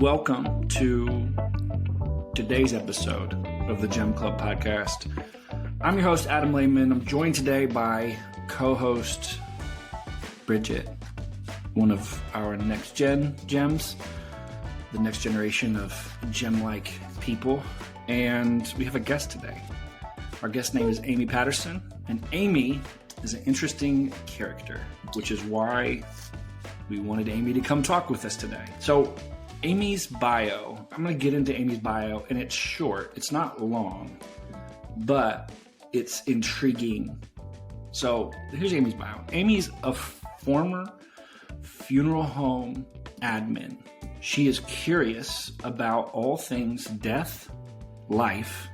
Welcome to today's episode of the Gem Club podcast. I'm your host, Adam Lehman. I'm joined today by co-host Bridget, one of our next gen gems, the next generation of gem-like people. And we have a guest today. Our guest name is Amy Patterson, and Amy is an interesting character, which is why we wanted Amy to come talk with us today. So Amy's bio, I'm going to get into Amy's bio, and it's short. It's not long, but it's intriguing. So here's Amy's bio. Amy's a former funeral home admin. She is curious about all things death, life,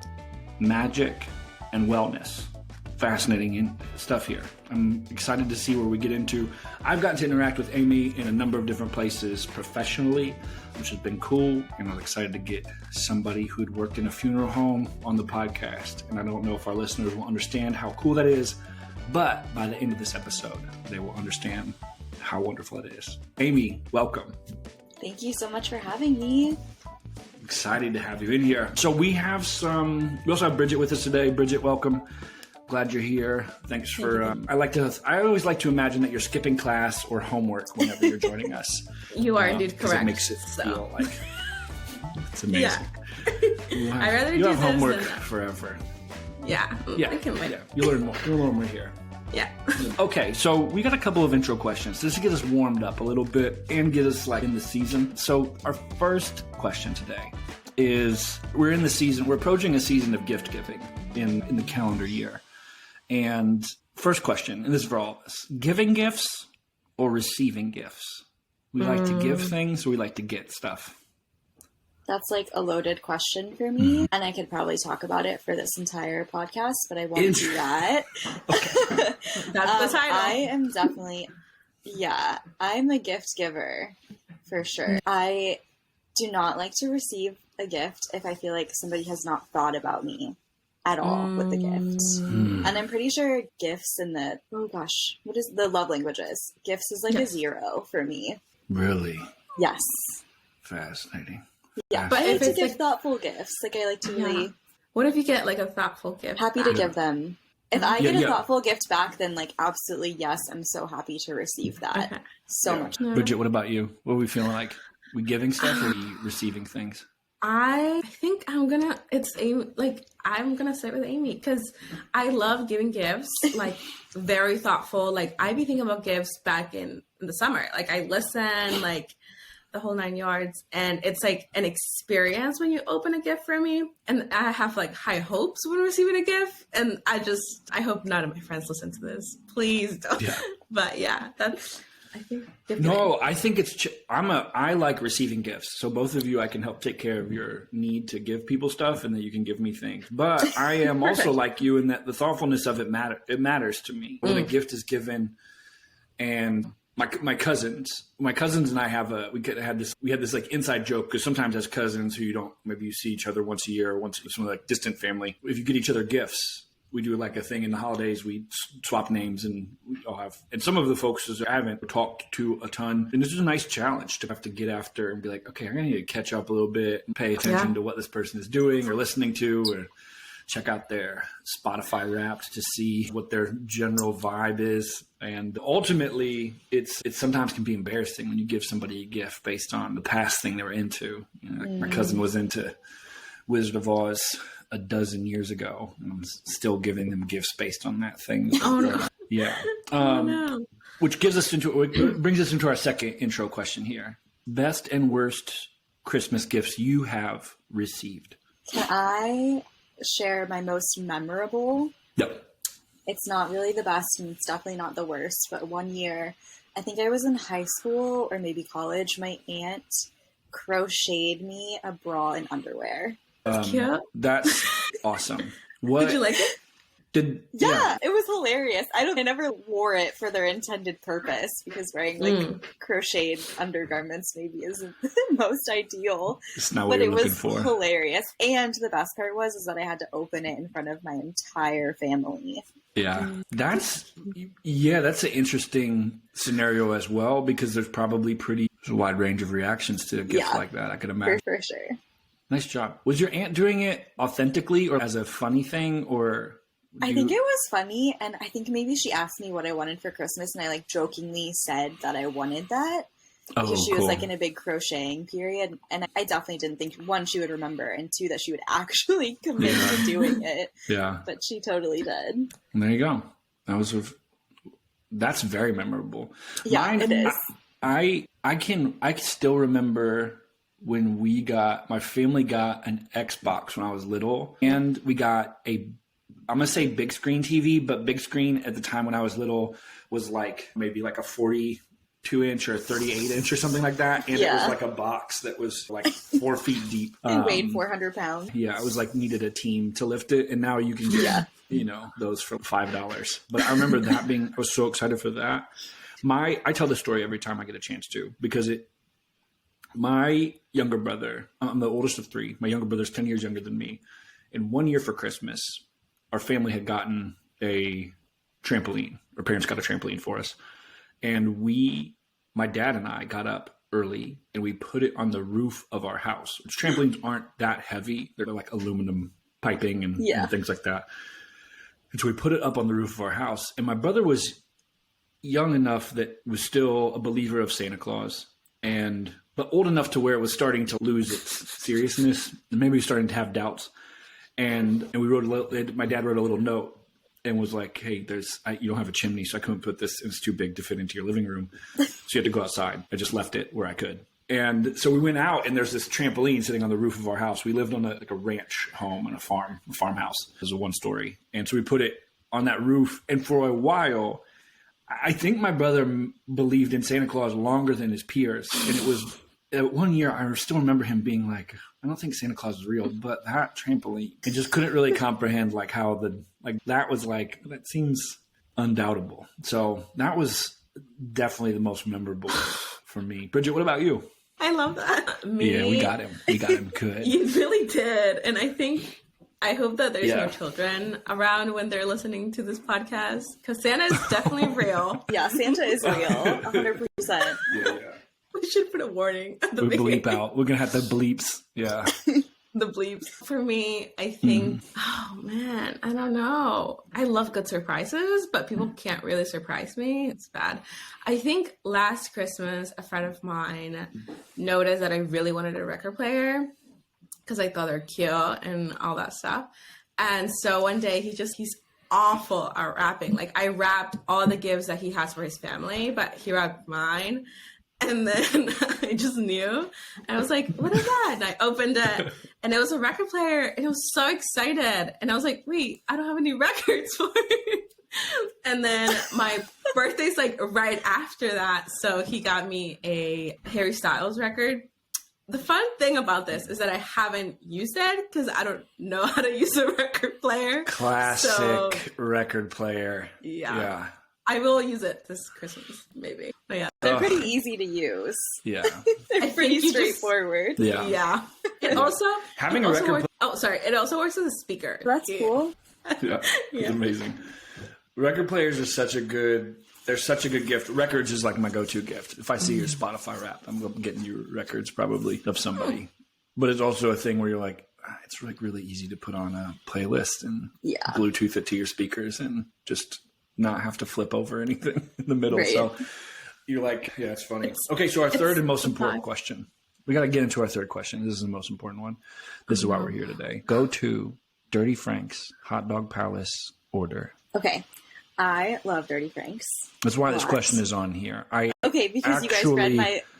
magic, and wellness. Fascinating stuff here. I'm excited to see where we get into. I've gotten to interact with Amy in a number of different places professionally, which has been cool, and I'm excited to get somebody who'd worked in a funeral home on the podcast. And I don't know if our listeners will understand how cool that is, but by the end of this episode, they will understand how wonderful it is. Amy, welcome. Thank you so much for having me. Excited to have you in here. So we also have Bridget with us today. Bridget, welcome. Glad you're here. Thanks for, I always like to imagine that you're skipping class or homework whenever you're joining us. You are indeed correct. It makes it feel like it's amazing. Yeah. I'd rather you do have this homework than forever. Yeah. I can wait. Yeah. You'll learn more. You'll learn more here. Yeah. Okay, so we got a couple of intro questions just to get us warmed up a little bit and get us in the season. So our first question today is, we're approaching a season of gift giving in the calendar year. And first question, and this is for all of us, giving gifts or receiving gifts? We like to give things, or we like to get stuff? That's like a loaded question for me, and I could probably talk about it for this entire podcast, but I won't do that. Okay. That's the title. I am definitely, I'm a gift giver for sure. I do not like to receive a gift if I feel like somebody has not thought about me at all with the gift. And I'm pretty sure gifts in what is the love languages? Gifts is like a 0 for me. Really? Yes. Fascinating. Yeah, but I like to give thoughtful gifts. Like, I like to really... What if you get like a thoughtful gift? Happy to give them. If I get a thoughtful gift back, then like absolutely yes, I'm so happy to receive that. So much. Bridget, what about you? What are we feeling like? We giving stuff or are we receiving things? I think I'm gonna sit with Amy because I love giving gifts, like very thoughtful. Like I be thinking about gifts back in the summer. Like I listen, like the whole 9 yards, and it's like an experience when you open a gift for me. And I have like high hopes when receiving a gift, and I hope none of my friends listen to this. Please don't. Yeah. But yeah, that's. I think I think I like receiving gifts. So both of you, I can help take care of your need to give people stuff, and then you can give me things. But I am also like you in that the thoughtfulness of it matters to me when a gift is given. And my cousins and I we had this like inside joke, because sometimes as cousins who maybe you see each other once a year or once some like distant family, if you get each other gifts, we do like a thing in the holidays. We swap names, and we all have. And some of the folks I haven't talked to a ton. And this is a nice challenge to have to get after and be like, okay, I'm going to need to catch up a little bit and pay attention to what this person is doing or listening to, or check out their Spotify Wrapped to see what their general vibe is. And ultimately, it's sometimes can be embarrassing when you give somebody a gift based on the past thing they were into. Like my cousin was into Wizard of Oz a dozen years ago, and I'm still giving them gifts based on that thing. Oh no! Yeah. Which brings us into our second intro question here: best and worst Christmas gifts you have received. Can I share my most memorable? Yep. It's not really the best, and it's definitely not the worst. But one year, I think I was in high school or maybe college. My aunt crocheted me a bra and underwear. Cute. That's awesome. What did you like it? It was hilarious. I never wore it for their intended purpose, because wearing like crocheted undergarments maybe isn't the most ideal. It's not what you're looking for. But it was hilarious. And the best part was that I had to open it in front of my entire family. Yeah. That's an interesting scenario as well, because there's probably pretty There's a wide range of reactions to gifts like that, I could imagine. For sure. Nice job. Was your aunt doing it authentically or as a funny thing, or? I think it was funny, and I think maybe she asked me what I wanted for Christmas, and I like jokingly said that I wanted that. Because she was like in a big crocheting period, and I definitely didn't think, one, she would remember, and two, that she would actually commit to doing it. Yeah. But she totally did. And there you go. That's very memorable. Yeah, it is. I can still remember when my family got an Xbox when I was little, and we got I'm going to say big screen TV, but big screen at the time when I was little was like maybe like a 42-inch or 38-inch or something like that. And it was like a box that was like 4 feet deep. It weighed 400 pounds. Yeah, it was like needed a team to lift it. And now you can get, those for $5. But I remember I was so excited for that. I tell this story every time I get a chance to, because my younger brother, I'm the oldest of three. My younger brother's 10 years younger than me. And 1 year for Christmas, our family had gotten a trampoline. Our parents got a trampoline for us. And my dad and I got up early and we put it on the roof of our house. Which trampolines aren't that heavy. They're like aluminum piping and things like that. And so we put it up on the roof of our house. And my brother was young enough that was still a believer of Santa Claus, but old enough to where it was starting to lose its seriousness. And maybe he was starting to have doubts. And my dad wrote a little note and was like, hey, you don't have a chimney, so I couldn't put this, it's too big to fit into your living room. So you had to go outside. I just left it where I could. And so we went out, and there's this trampoline sitting on the roof of our house. We lived on a ranch home and a farmhouse. It was a 1-story. And so we put it on that roof. And for a while, I think my brother believed in Santa Claus longer than his peers. And it was 1 year, I still remember him being like, I don't think Santa Claus is real, but that trampoline, I just couldn't really comprehend like how that seems undoubtable. So that was definitely the most memorable for me. Bridget, what about you? I love that. Yeah, we got him. We got him good. You really did. And I hope that there's no children around when they're listening to this podcast, because Santa is definitely real. Yeah, Santa is real. 100%. Yeah. We should put a warning at the beginning. Bleep out. We're going to have the bleeps. Yeah. The bleeps. For me, I think, oh man, I don't know. I love good surprises, but people can't really surprise me. It's bad. I think last Christmas, a friend of mine noticed that I really wanted a record player because I thought they're cute and all that stuff. And so one day he's awful at rapping. Like, I rapped all the gifts that he has for his family, but he rapped mine. And then I just knew. And I was like, what is that? And I opened it, and it was a record player, and I was so excited. And I was like, wait, I don't have any records for it. And then my birthday's like right after that. So he got me a Harry Styles record. The fun thing about this is that I haven't used it because I don't know how to use a record player. Classic record player. Yeah. I will use it this Christmas, maybe. But yeah. They're pretty easy to use. Yeah. They're pretty straightforward. Yeah. It also having a record it also works as a speaker. That's cool. Yeah. It's amazing. Record players are such a good gift. Records is like my go-to gift. If I see your Spotify rap, I'm getting you records probably of somebody. But it's also a thing where you're like, it's like really easy to put on a playlist and Bluetooth it to your speakers and just not have to flip over anything in the middle. Right. So you're like, yeah, it's funny. Okay, so our third and most important question. We got to get into our third question. This is the most important one. This is why we're here today. Go to Dirty Frank's Hot Dog Palace order. Okay. I love Dirty Frank's. That's why this question is on here. Because you guys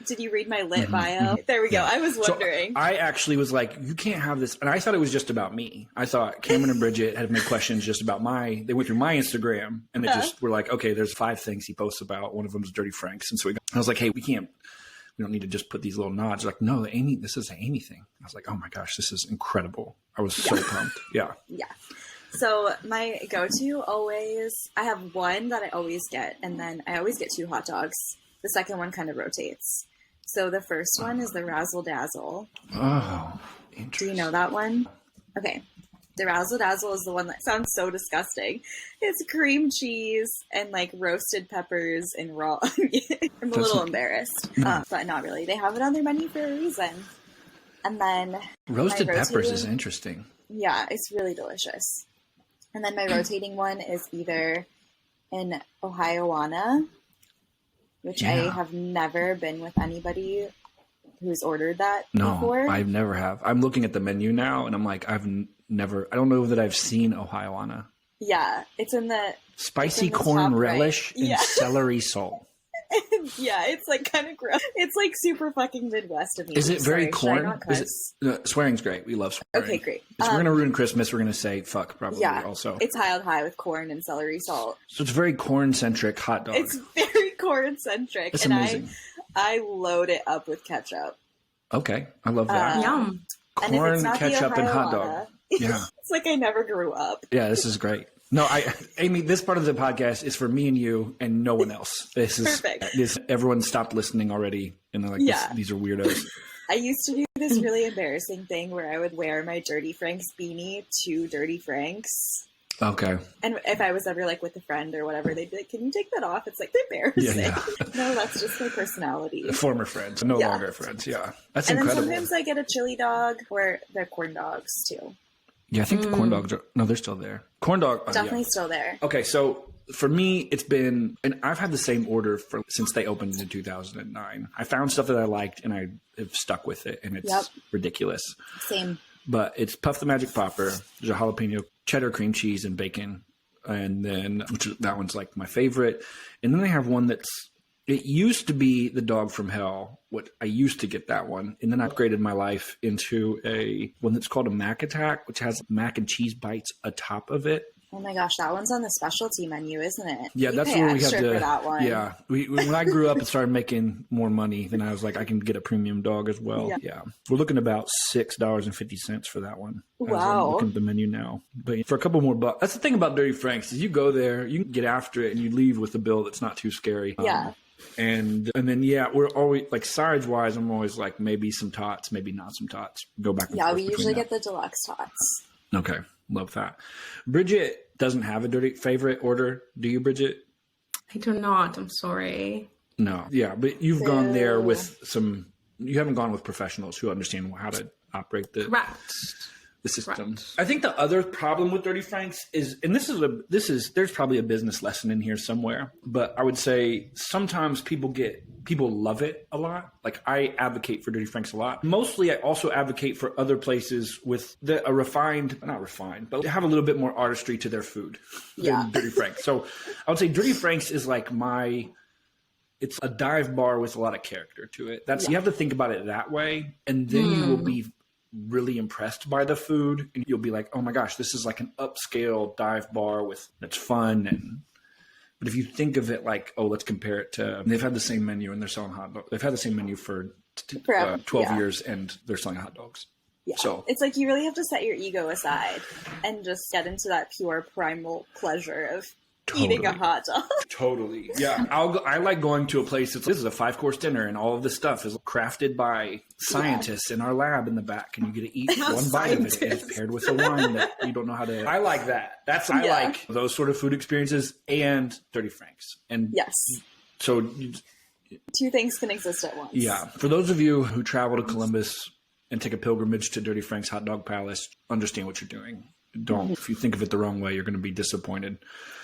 did you read my lit bio? There we go. I was wondering. So I actually was like, you can't have this. And I thought it was just about me. I thought Cameron and Bridget had made questions just about they went through my Instagram and they just were like, okay, there's 5 things he posts about. One of them is Dirty Frank's. And so I was like, hey, we don't need to just put these little nods. Like, no, this is an Amy thing. I was like, oh my gosh, this is incredible. I was so pumped. Yeah. Yeah. So my go-to I have one that I always get, and then I always get 2 hot dogs. The second one kind of rotates. So the first one is the Razzle Dazzle. Oh, interesting. Do you know that one? Okay. The razzle dazzle is the one that sounds so disgusting. It's cream cheese and like roasted peppers and raw. I'm a little embarrassed, but not really. They have it on their menu for a reason. And then roasted peppers is interesting. Yeah, it's really delicious. And then my rotating one is either an Ohioana, which I have never been with anybody who's ordered that before. No, I never have. I'm looking at the menu now, and I'm like, I don't know that I've seen Ohioana. Yeah, it's in the spicy corn relish and celery salt. Yeah, it's like kind of gross. It's like super fucking Midwest of me. Is it very corn? Swearing's great. We love swearing. Okay, great. If we're gonna ruin Christmas, we're gonna say fuck probably. Yeah, also it's high with corn and celery salt. So it's very corn centric hot dog. It's very corn centric. That's and amazing. I load it up with ketchup. Okay, I love that. Yum. Corn, ketchup, and hot dog. Yeah, it's like I never grew up. Yeah, this is great. No, Amy, this part of the podcast is for me and you and no one else. This is perfect. Everyone stopped listening already, and they're like, these are weirdos. I used to do this really embarrassing thing where I would wear my Dirty Franks beanie to Dirty Franks. Okay. And if I was ever like with a friend or whatever, they'd be like, "Can you take that off?" It's like embarrassing. Yeah. No, that's just my personality. Former friends, no longer friends. Yeah, that's incredible. And then sometimes I get a chili dog, or they're corn dogs too. Yeah, I think the corn dogs they're still there. Corn dog. Definitely still there. Okay, so for me, it's been, and I've had the same order since they opened in 2009. I found stuff that I liked and I have stuck with it, and it's ridiculous. Same. But it's Puff the Magic Popper. There's a jalapeno, cheddar, cream cheese, and bacon. And then, that one's like my favorite. And then they have one it used to be the Dog from Hell. I used to get that one. And then I upgraded my life into one that's called a Mac Attack, which has mac and cheese bites atop of it. Oh my gosh, that one's on the specialty menu, isn't it? Yeah, that's where we have to. For that one. Yeah, when I grew up and started making more money, then I was like, I can get a premium dog as well. Yeah, we're looking about $6.50 for that one. Wow. I'm looking at the menu now, but for a couple more bucks. That's the thing about Dirty Franks is you go there, you can get after it, and you leave with a bill that's not too scary. Yeah. And then we're always like sides wise. I'm always like maybe some tots, maybe not some tots. Go back and forth. Yeah, we usually get the deluxe tots. Okay, love that. Bridget doesn't have a dirty favorite order. Do you, Bridget? I do not. I'm sorry. No, yeah, but you've gone there with you haven't gone with professionals who understand how to operate the system. Correct. I think the other problem with Dirty Franks is, and there's probably a business lesson in here somewhere, but I would say sometimes people love it a lot. Like I advocate for Dirty Franks a lot. Mostly I also advocate for other places with not refined, but have a little bit more artistry to their food than Dirty Franks. So I would say Dirty Franks is like it's a dive bar with a lot of character to it. You have to think about it that way. And then you will be really impressed by the food, and you'll be like, oh my gosh, this is like an upscale dive bar that's fun. But if you think of it like, let's compare it to, they've had the same menu and they're selling hot dogs. They've had the same menu for 12 years and they're selling hot dogs. Yeah. So it's like you really have to set your ego aside and just get into that pure primal pleasure of eating a hot dog. Totally. Yeah. I like going to a place this is a 5-course dinner and all of this stuff is crafted by scientists in our lab in the back, and you get to eat one bite of it, and it's paired with a wine that you don't know how to. I like that. I like those sort of food experiences and Dirty Franks. And so two things can exist at once. Yeah. For those of you who travel to Columbus and take a pilgrimage to Dirty Frank's Hot Dog Palace, understand what you're doing. Don't. If you think of it the wrong way, you're going to be disappointed.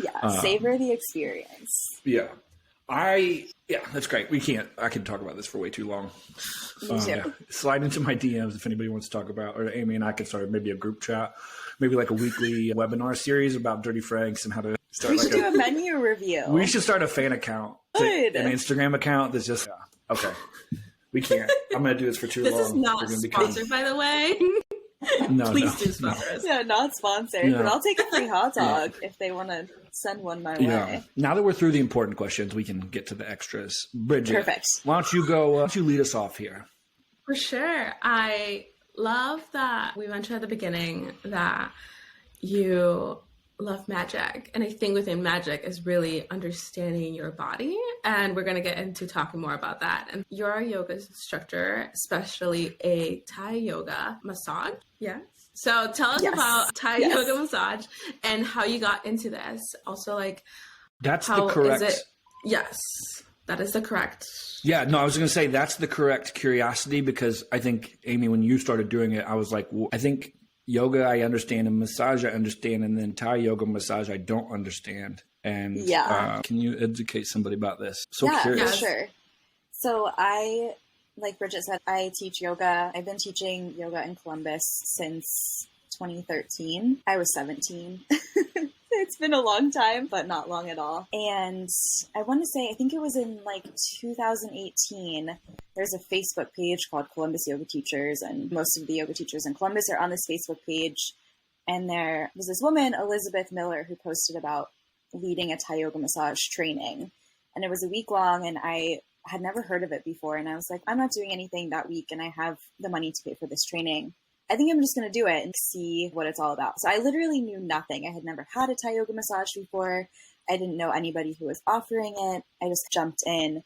Yeah, savor the experience. Yeah. That's great. I can talk about this for way too long. Me too. Slide into my DMs if anybody wants to talk about, or Amy and I can start maybe a group chat, maybe like a weekly webinar series about Dirty Franks and how to start. We should do a menu review. We should start a fan account, an Instagram account that's just, okay. We can't. I'm going to do this for too long. This is not sponsored, by the way. Please do sponsor us. Yeah, not sponsored, but I'll take a free hot dog if they want to send one my way. Now that we're through the important questions, we can get to the extras. Bridget, perfect. Why don't you lead us off here? For sure. I love that we mentioned at the beginning that you love magic. And I think within magic is really understanding your body And we're going to get into talking more about that. And you're a yoga instructor, especially a Thai yoga massage. Yes. So tell us about Thai yoga massage and how you got into this. Also, like, that's the correct. Yes, that is the correct. Yeah, no, I was going to say that's the correct curiosity, because I think, Amy, when you started doing it, I was like, well, I think yoga I understand and massage I understand, and then Thai yoga massage I don't understand. And can you educate somebody about this? So curious. Yeah, sure. So I, like Bridget said, I teach yoga. I've been teaching yoga in Columbus since 2013. I was 17. It's been a long time, but not long at all. And I want to say, I think it was in like 2018, there's a Facebook page called Columbus Yoga Teachers, and most of the yoga teachers in Columbus are on this Facebook page. And there was this woman, Elizabeth Miller, who posted about leading a Thai yoga massage training. And it was a week long, and I had never heard of it before. And I was like, I'm not doing anything that week, and I have the money to pay for this training. I think I'm just going to do it and see what it's all about. So I literally knew nothing. I had never had a Thai yoga massage before. I didn't know anybody who was offering it. I just jumped in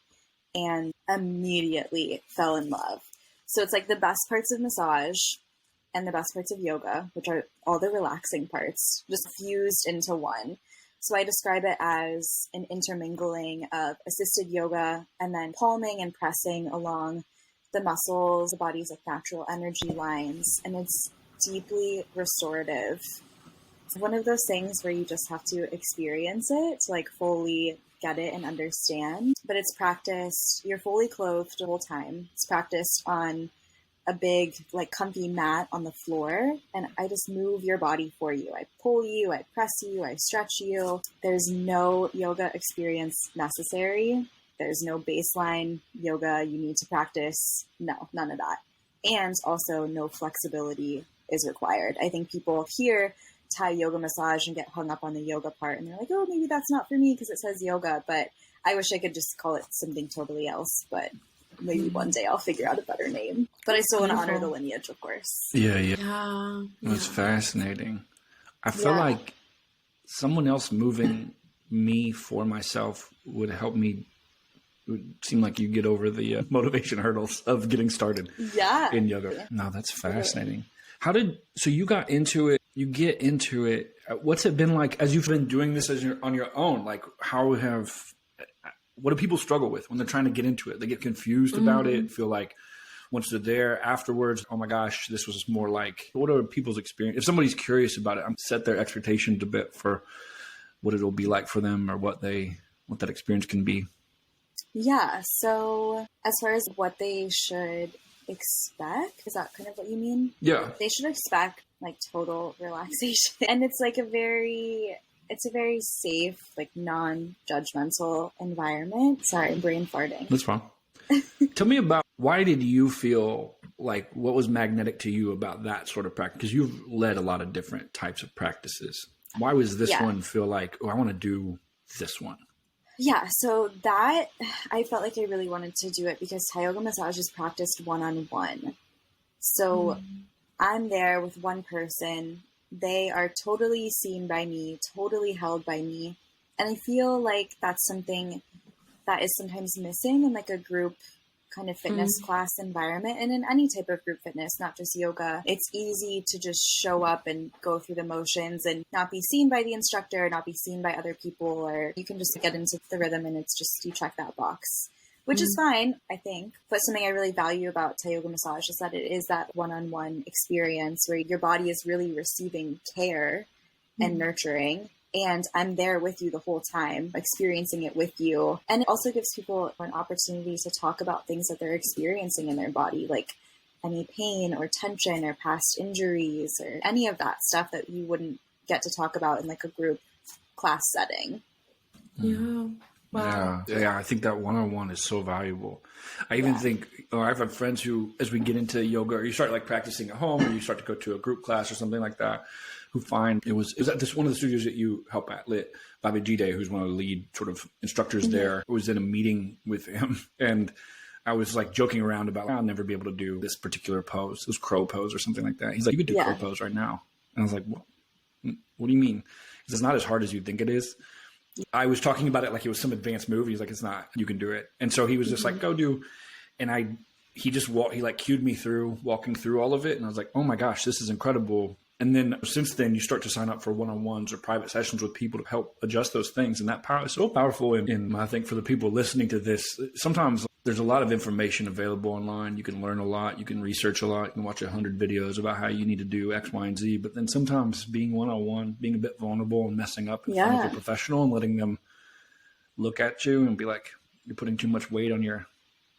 and immediately fell in love. So it's like the best parts of massage and the best parts of yoga, which are all the relaxing parts, just fused into one. So I describe it as an intermingling of assisted yoga and then palming and pressing along the muscles, the body's like natural energy lines, and it's deeply restorative. It's one of those things where you just have to experience it to like fully get it and understand. But it's practiced, you're fully clothed the whole time. It's practiced on a big like comfy mat on the floor, and I just move your body for you. I pull you, I press you, I stretch you. There's no yoga experience necessary. There's no baseline yoga you need to practice. No, none of that. And also no flexibility is required. I think people hear Thai yoga massage and get hung up on the yoga part, and they're like, oh, maybe that's not for me because it says yoga. But I wish I could just call it something totally else. But maybe one day I'll figure out a better name. But I still want to honor the lineage, of course. Yeah. That's fascinating. I feel like someone else moving me for myself would help me. It would seem like you get over the motivation hurdles of getting started in yoga. No, that's fascinating. So you got into it, you get into it. What's it been like as you've been doing this on your own? Like what do people struggle with when they're trying to get into it? They get confused about it, feel like once they're there afterwards, oh my gosh, this was more like, what are people's experience? If somebody's curious about it, set their expectations a bit for what it'll be like for them or what that experience can be. Yeah, so as far as what they should expect, is that kind of what you mean? Yeah. They should expect like total relaxation. And it's like a very safe, like non-judgmental environment. Sorry, I'm brain farting. That's fine. Tell me about, why did you feel like, what was magnetic to you about that sort of practice? Because you've led a lot of different types of practices. Why was this one feel like, oh, I want to do this one? Yeah, so that, I felt like I really wanted to do it because Thai yoga massage is practiced one-on-one. So I'm there with one person. They are totally seen by me, totally held by me. And I feel like that's something that is sometimes missing in like a group kind of fitness class environment, and in any type of group fitness, not just yoga. It's easy to just show up and go through the motions and not be seen by the instructor, not be seen by other people, or you can just get into the rhythm and it's just, you check that box, which is fine, I think. But something I really value about Thai yoga massage is that it is that one-on-one experience where your body is really receiving care and nurturing. And I'm there with you the whole time, experiencing it with you. And it also gives people an opportunity to talk about things that they're experiencing in their body, like any pain or tension or past injuries or any of that stuff that you wouldn't get to talk about in like a group class setting. Yeah. Wow. Yeah. I think that one-on-one is so valuable. I even think, I've had friends who, as we get into yoga, or you start like practicing at home, or you start to go to a group class or something like that, who find it was at this one of the studios that you help at, Lit, Bobby Gide, who's one of the lead sort of instructors there, was in a meeting with him, and I was like joking around about, I'll never be able to do this particular pose, this crow pose or something like that. He's like, you could do crow pose right now. And I was like, what do you mean? Because it's not as hard as you think it is. I was talking about it like it was some advanced movie. He's like, it's not, you can do it. And so he was just like, go do. And he just he like cued me through walking through all of it. And I was like, oh my gosh, this is incredible. And then since then you start to sign up for one-on-ones or private sessions with people to help adjust those things. And that power is so powerful. And I think for the people listening to this, sometimes there's a lot of information available online. You can learn a lot. You can research a lot. You can watch 100 videos about how you need to do X, Y, and Z. But then sometimes being one-on-one, being a bit vulnerable and messing up in front of a professional and letting them look at you and be like, you're putting too much weight on your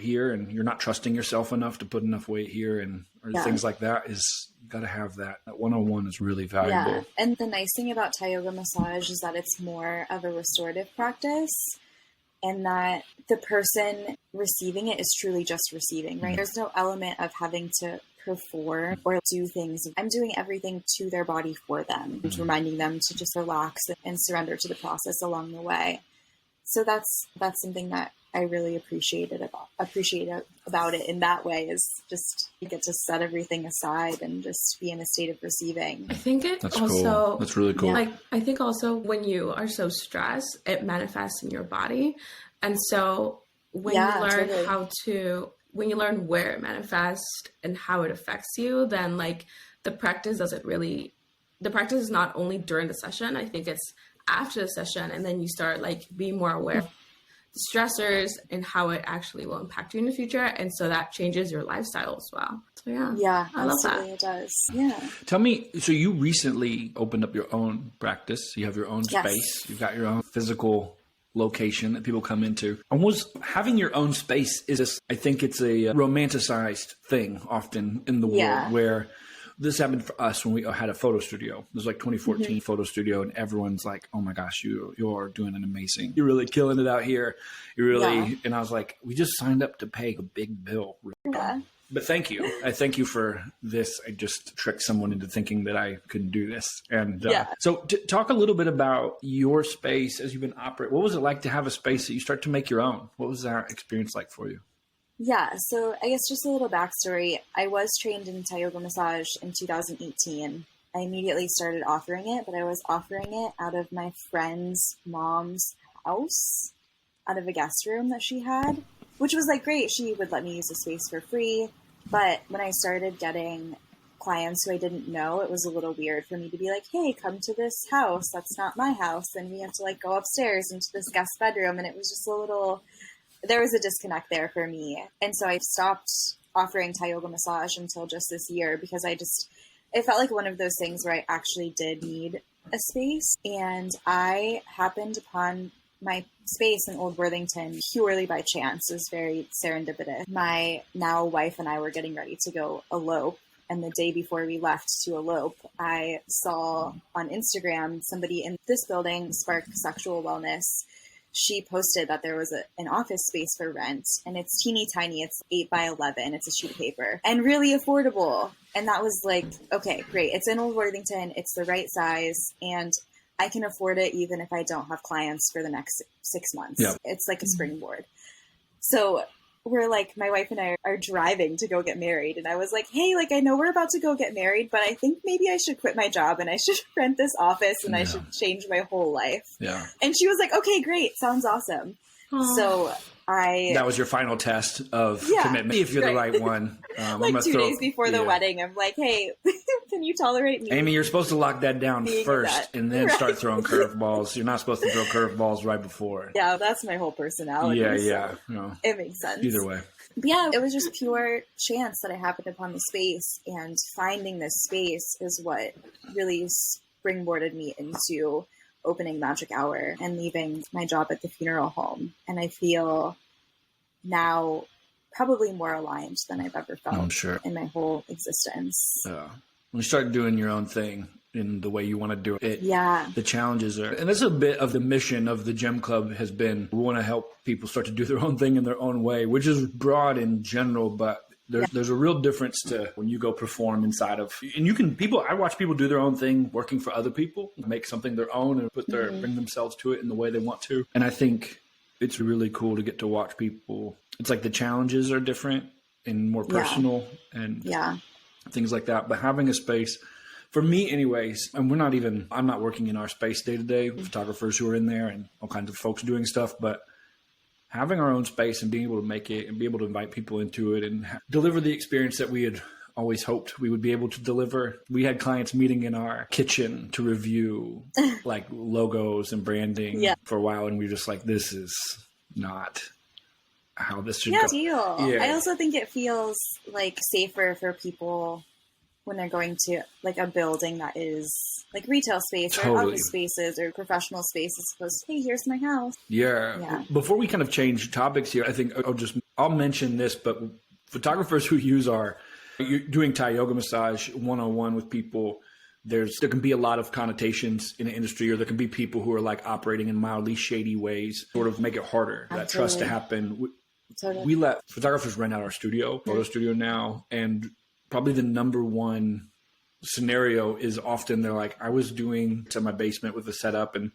here and you're not trusting yourself enough to put enough weight here and or things like that is you got to have that one-on-one is really valuable. Yeah. And the nice thing about Thai yoga massage is that it's more of a restorative practice and that the person receiving it is truly just receiving, right? There's no element of having to perform or do things. I'm doing everything to their body for them, reminding them to just relax and surrender to the process along the way. So that's something that I really appreciate about it in that way is just you get to set everything aside and just be in a state of receiving. I think that's cool. That's really cool. Like I think also when you are so stressed, it manifests in your body. And so when you learn when you learn where it manifests and how it affects you, then like the practice is not only during the session. I think it's after the session, and then you start like being more aware of the stressors and how it actually will impact you in the future, and so that changes your lifestyle as well. So I love that. It does. Yeah. Tell me, so you recently opened up your own practice. You have your own space. You've got your own physical location that people come into. Almost having your own space is just, I think it's a romanticized thing often in the world where. This happened for us when we had a photo studio. It was like 2014 photo studio, and everyone's like, "Oh my gosh, you're doing an amazing. You're really killing it out here. You're really." And I was like, "We just signed up to pay a big bill." Yeah. But thank you. I thank you for this. I just tricked someone into thinking that I couldn't do this. And so talk a little bit about your space as you've been operating. What was it like to have a space that you start to make your own? What was that experience like for you? Yeah, so I guess just a little backstory. I was trained in Thai yoga massage in 2018. I immediately started offering it, but I was offering it out of my friend's mom's house, out of a guest room that she had, which was like great. She would let me use the space for free. But when I started getting clients who I didn't know, it was a little weird for me to be like, hey, come to this house. That's not my house. And we have to like go upstairs into this guest bedroom. And it was just there was a disconnect there for me. And so I stopped offering Thai yoga massage until just this year because it felt like one of those things where I actually did need a space. And I happened upon my space in Old Worthington purely by chance. It was very serendipitous. My now wife and I were getting ready to go elope. And the day before we left to elope, I saw on Instagram somebody in this building, Spark Sexual Wellness. She posted that there was an office space for rent, and it's teeny tiny. It's 8 by 11. It's a sheet of paper and really affordable. And that was like, okay, great. It's in Old Worthington. It's the right size, and I can afford it even if I don't have clients for the next 6 months. Yep. It's like a springboard. So we're like, my wife and I are driving to go get married. And I was like, hey, like, I know we're about to go get married, but I think maybe I should quit my job and I should rent this office and I should change my whole life. Yeah. And she was like, okay, great. Sounds awesome. Aww. So that was your final test of commitment. If you're the right one. Like 2 days before the wedding, I'm like, hey, can you tolerate me? Amy, you're supposed to lock that down first and then start throwing curveballs. You're not supposed to throw curveballs right before. Yeah, that's my whole personality. Yeah. It makes sense. Either way. But yeah, it was just pure chance that I happened upon the space, and finding this space is what really springboarded me into opening Magic Hour and leaving my job at the funeral home. And I feel now probably more aligned than I've ever felt in my whole existence. When you start doing your own thing in the way you want to do it, the challenges are, and that's a bit of the mission of the Gem Club has been, we want to help people start to do their own thing in their own way, which is broad in general, but there's a real difference to when you go perform inside of, and I watch people do their own thing, working for other people, make something their own and bring themselves to it in the way they want to. And I think it's really cool to get to watch people. It's like the challenges are different and more personal and things like that. But having a space for me anyways, and I'm not working in our space day to day, photographers who are in there and all kinds of folks doing stuff, but having our own space and being able to make it and be able to invite people into it and deliver the experience that we had always hoped we would be able to deliver. We had clients meeting in our kitchen to review like logos and branding for a while. And we were just like, this is not how this should go. Deal. Yeah. I also think it feels like safer for people when they're going to like a building that is like retail space or office spaces or professional spaces, as opposed to, hey, here's my house. Yeah. Before we kind of change topics here, I think I'll mention this, but photographers who you're doing Thai yoga massage 101 with people, there can be a lot of connotations in the industry, or there can be people who are like operating in mildly shady ways, sort of make it harder, that trust to happen. We let photographers rent out our studio, photo studio now, and probably the number one scenario is often they're like, I was doing to my basement with a setup and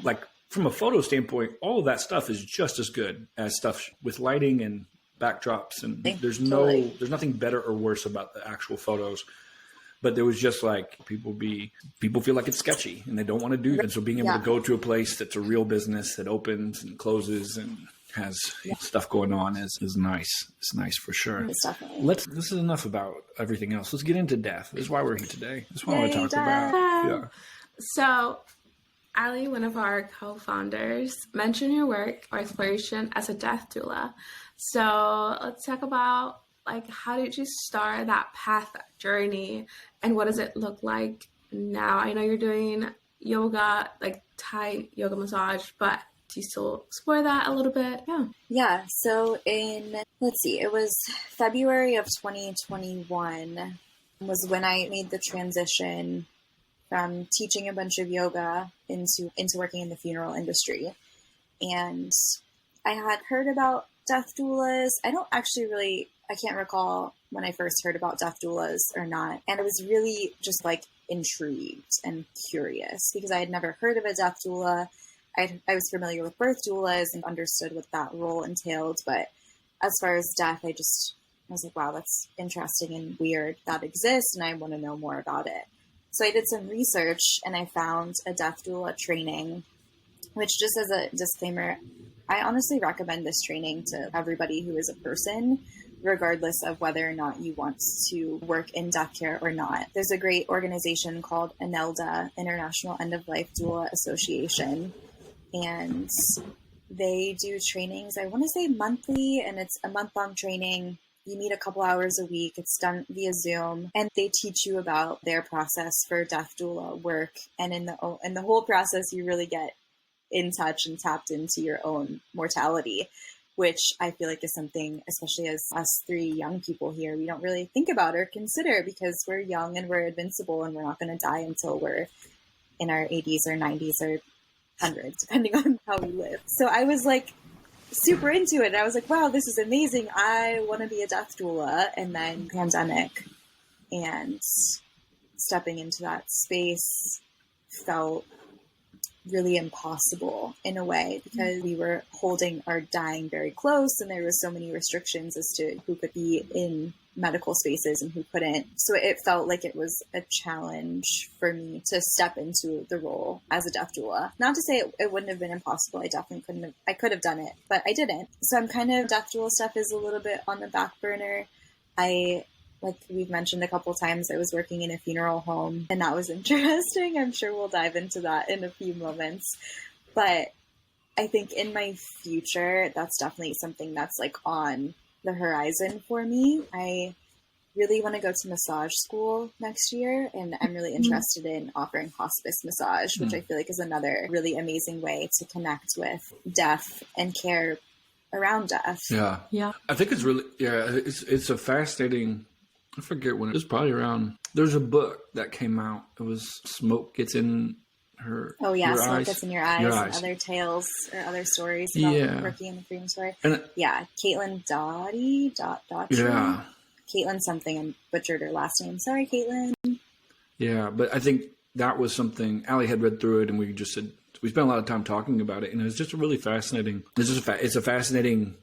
like from a photo standpoint, all of that stuff is just as good as stuff with lighting and backdrops, and there's nothing better or worse about the actual photos. But there was just like people feel like it's sketchy and they don't want to do that. And so being able to go to a place that's a real business that opens and closes and has stuff going on is nice. It's nice for sure. This is enough about everything else. Let's get into death. This is why we're here today. This is what I want to talk about. Yeah. So Ali, one of our co-founders, mentioned your work or exploration as a death doula. So let's talk about like, how did you start that path, that journey, and what does it look like now? I know you're doing yoga, like Thai yoga massage, but do you still explore that a little bit? Yeah. So it was February of 2021 was when I made the transition from teaching a bunch of yoga into working in the funeral industry. And I had heard about death doulas. I can't recall when I first heard about death doulas or not. And I was really just like intrigued and curious because I had never heard of a death doula. I was familiar with birth doulas and understood what that role entailed. But as far as death, I was like, wow, that's interesting and weird that exists. And I want to know more about it. So I did some research and I found a death doula training, which, just as a disclaimer, I honestly recommend this training to everybody who is a person, regardless of whether or not you want to work in death care or not. There's a great organization called INELDA, International End of Life Doula Association, and they do trainings, I want to say monthly, and it's a month-long training. You meet a couple hours a week. It's done via Zoom, and they teach you about their process for death doula work. And in the whole process, you really get in touch and tapped into your own mortality, which I feel like is something, especially as us three young people here, we don't really think about or consider because we're young and we're invincible and we're not going to die until we're in our 80s or 90s or 100s, depending on how we live. So I was like super into it. And I was like, wow, this is amazing. I want to be a death doula. And then pandemic and stepping into that space felt really impossible in a way because we were holding our dying very close and there were so many restrictions as to who could be in medical spaces and who couldn't. So it felt like it was a challenge for me to step into the role as a death doula. Not to say it wouldn't have been impossible. I could have done it, but I didn't. So death doula stuff is a little bit on the back burner. Like we've mentioned a couple times, I was working in a funeral home and that was interesting. I'm sure we'll dive into that in a few moments. But I think in my future, that's definitely something that's like on the horizon for me. I really want to go to massage school next year, and I'm really interested in offering hospice massage, which I feel like is another really amazing way to connect with death and care around death. Yeah. I think it's really, it's a fascinating, I forget when it was, probably around, there's a book that came out. It was Smoke Gets in Her Smoke Eyes. Gets in Your Eyes and other tales or other stories about Rookie and the Freedom Story. Caitlin Doughty. Caitlin something, and butchered her last name. Sorry, Caitlin. Yeah, but I think that was something, Allie had read through it and we just said, we spent a lot of time talking about it, and it's just a really fascinating, it's a fascinating,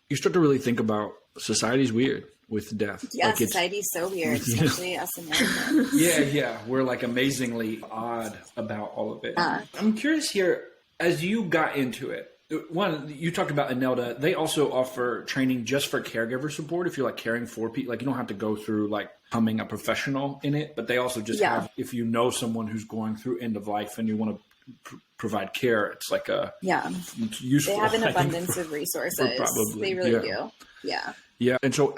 you start to really think about society's weird. with death. Yeah, like society's so weird, especially us Americans. Yeah. We're like amazingly odd about all of it. I'm curious here, as you got into it, one, you talked about Inelda. They also offer training just for caregiver support. If you're like caring for people, like you don't have to go through like becoming a professional in it, but they also just have, if you know someone who's going through end of life and you want to provide care, it's like it's useful. They have an abundance of resources. They really do. Yeah. And so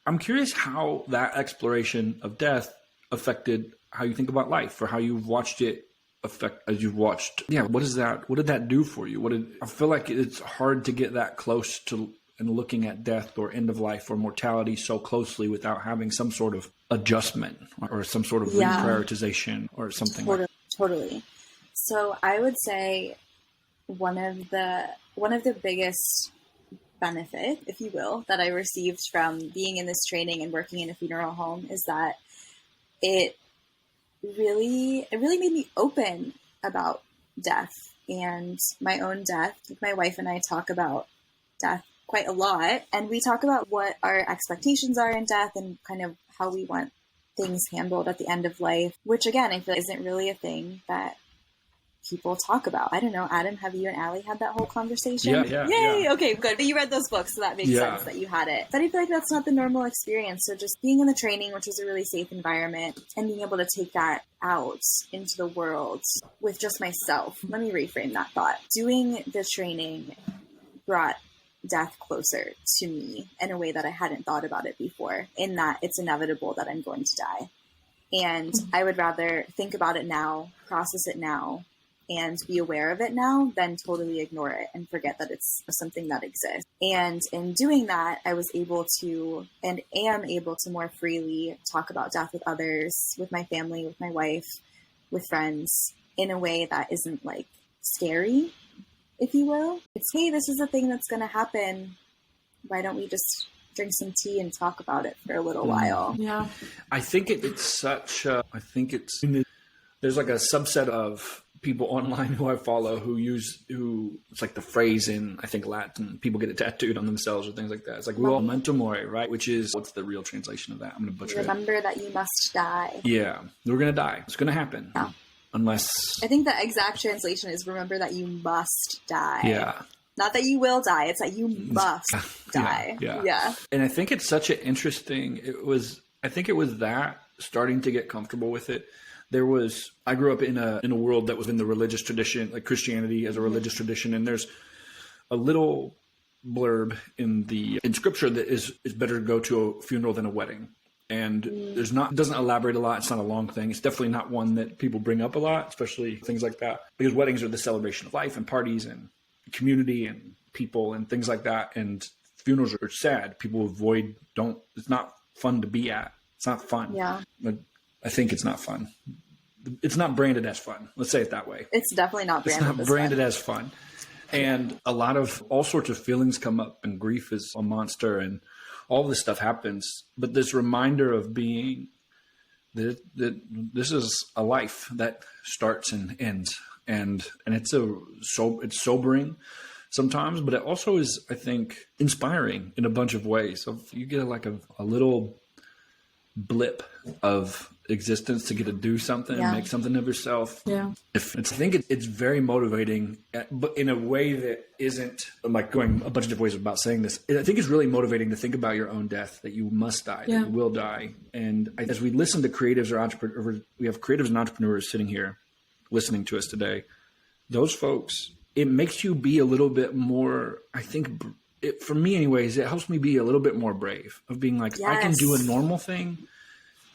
I'm curious how that exploration of death affected how you think about life, or how you've watched it affect as you've watched. What did that do for you? I feel like it's hard to get that close to and looking at death or end of life or mortality so closely without having some sort of adjustment or some sort of reprioritization or something. Totally. So I would say one of the biggest benefit, if you will, that I received from being in this training and working in a funeral home is that it really made me open about death and my own death. My wife and I talk about death quite a lot, and we talk about what our expectations are in death and kind of how we want things handled at the end of life, which again, I feel isn't really a thing that people talk about. I don't know, Adam, have you and Allie had that whole conversation? Yeah. Yay! Yeah. Okay, good. But you read those books, so that makes sense that you had it. But I feel like that's not the normal experience. So just being in the training, which was a really safe environment, and being able to take that out into the world with just myself. Let me reframe that thought. Doing the training brought death closer to me in a way that I hadn't thought about it before, in that it's inevitable that I'm going to die. And I would rather think about it now, process it now, and be aware of it now than totally ignore it and forget that it's something that exists. And in doing that, I was able to, and am able to, more freely talk about death with others, with my family, with my wife, with friends, in a way that isn't like scary, if you will. It's, hey, this is a thing that's going to happen. Why don't we just drink some tea and talk about it for a little while? Yeah. I think it's there's like a subset of people online who I follow who it's like the phrase in, I think, Latin, people get it tattooed on themselves or things like that. It's like, memento mori, right? Which is, what's the real translation of that? I'm going to butcher it. Remember that you must die. Yeah. We're going to die. It's going to happen. Yeah. Unless... I think the exact translation is remember that you must die. Yeah. Not that you will die. It's that you must die. Yeah. And I think it's such an interesting, I think it was that starting to get comfortable with it. I grew up in a world that was in the religious tradition, like Christianity as a religious tradition. And there's a little blurb in scripture that is better to go to a funeral than a wedding. And it doesn't elaborate a lot. It's not a long thing. It's definitely not one that people bring up a lot, especially things like that, because weddings are the celebration of life and parties and community and people and things like that. And funerals are sad. People it's not fun to be at. It's not fun. Yeah. I think it's not fun. It's not branded as fun. Let's say it that way. It's definitely not branded as fun. And all sorts of feelings come up, and grief is a monster, and all this stuff happens. But this reminder of being that this is a life that starts and ends, and it's sobering sometimes, but it also is, I think, inspiring in a bunch of ways. So you get like a little blip of existence to get to do something and make something of yourself. Yeah. I think it's very motivating, but in a way that isn't, I'm like going a bunch of different ways about saying this. I think it's really motivating to think about your own death, that you must die, that you will die. And as we listen to creatives or entrepreneurs, we have creatives and entrepreneurs sitting here listening to us today. Those folks, it makes you be a little bit more, I think, for me anyways, it helps me be a little bit more brave of being like, I can do a normal thing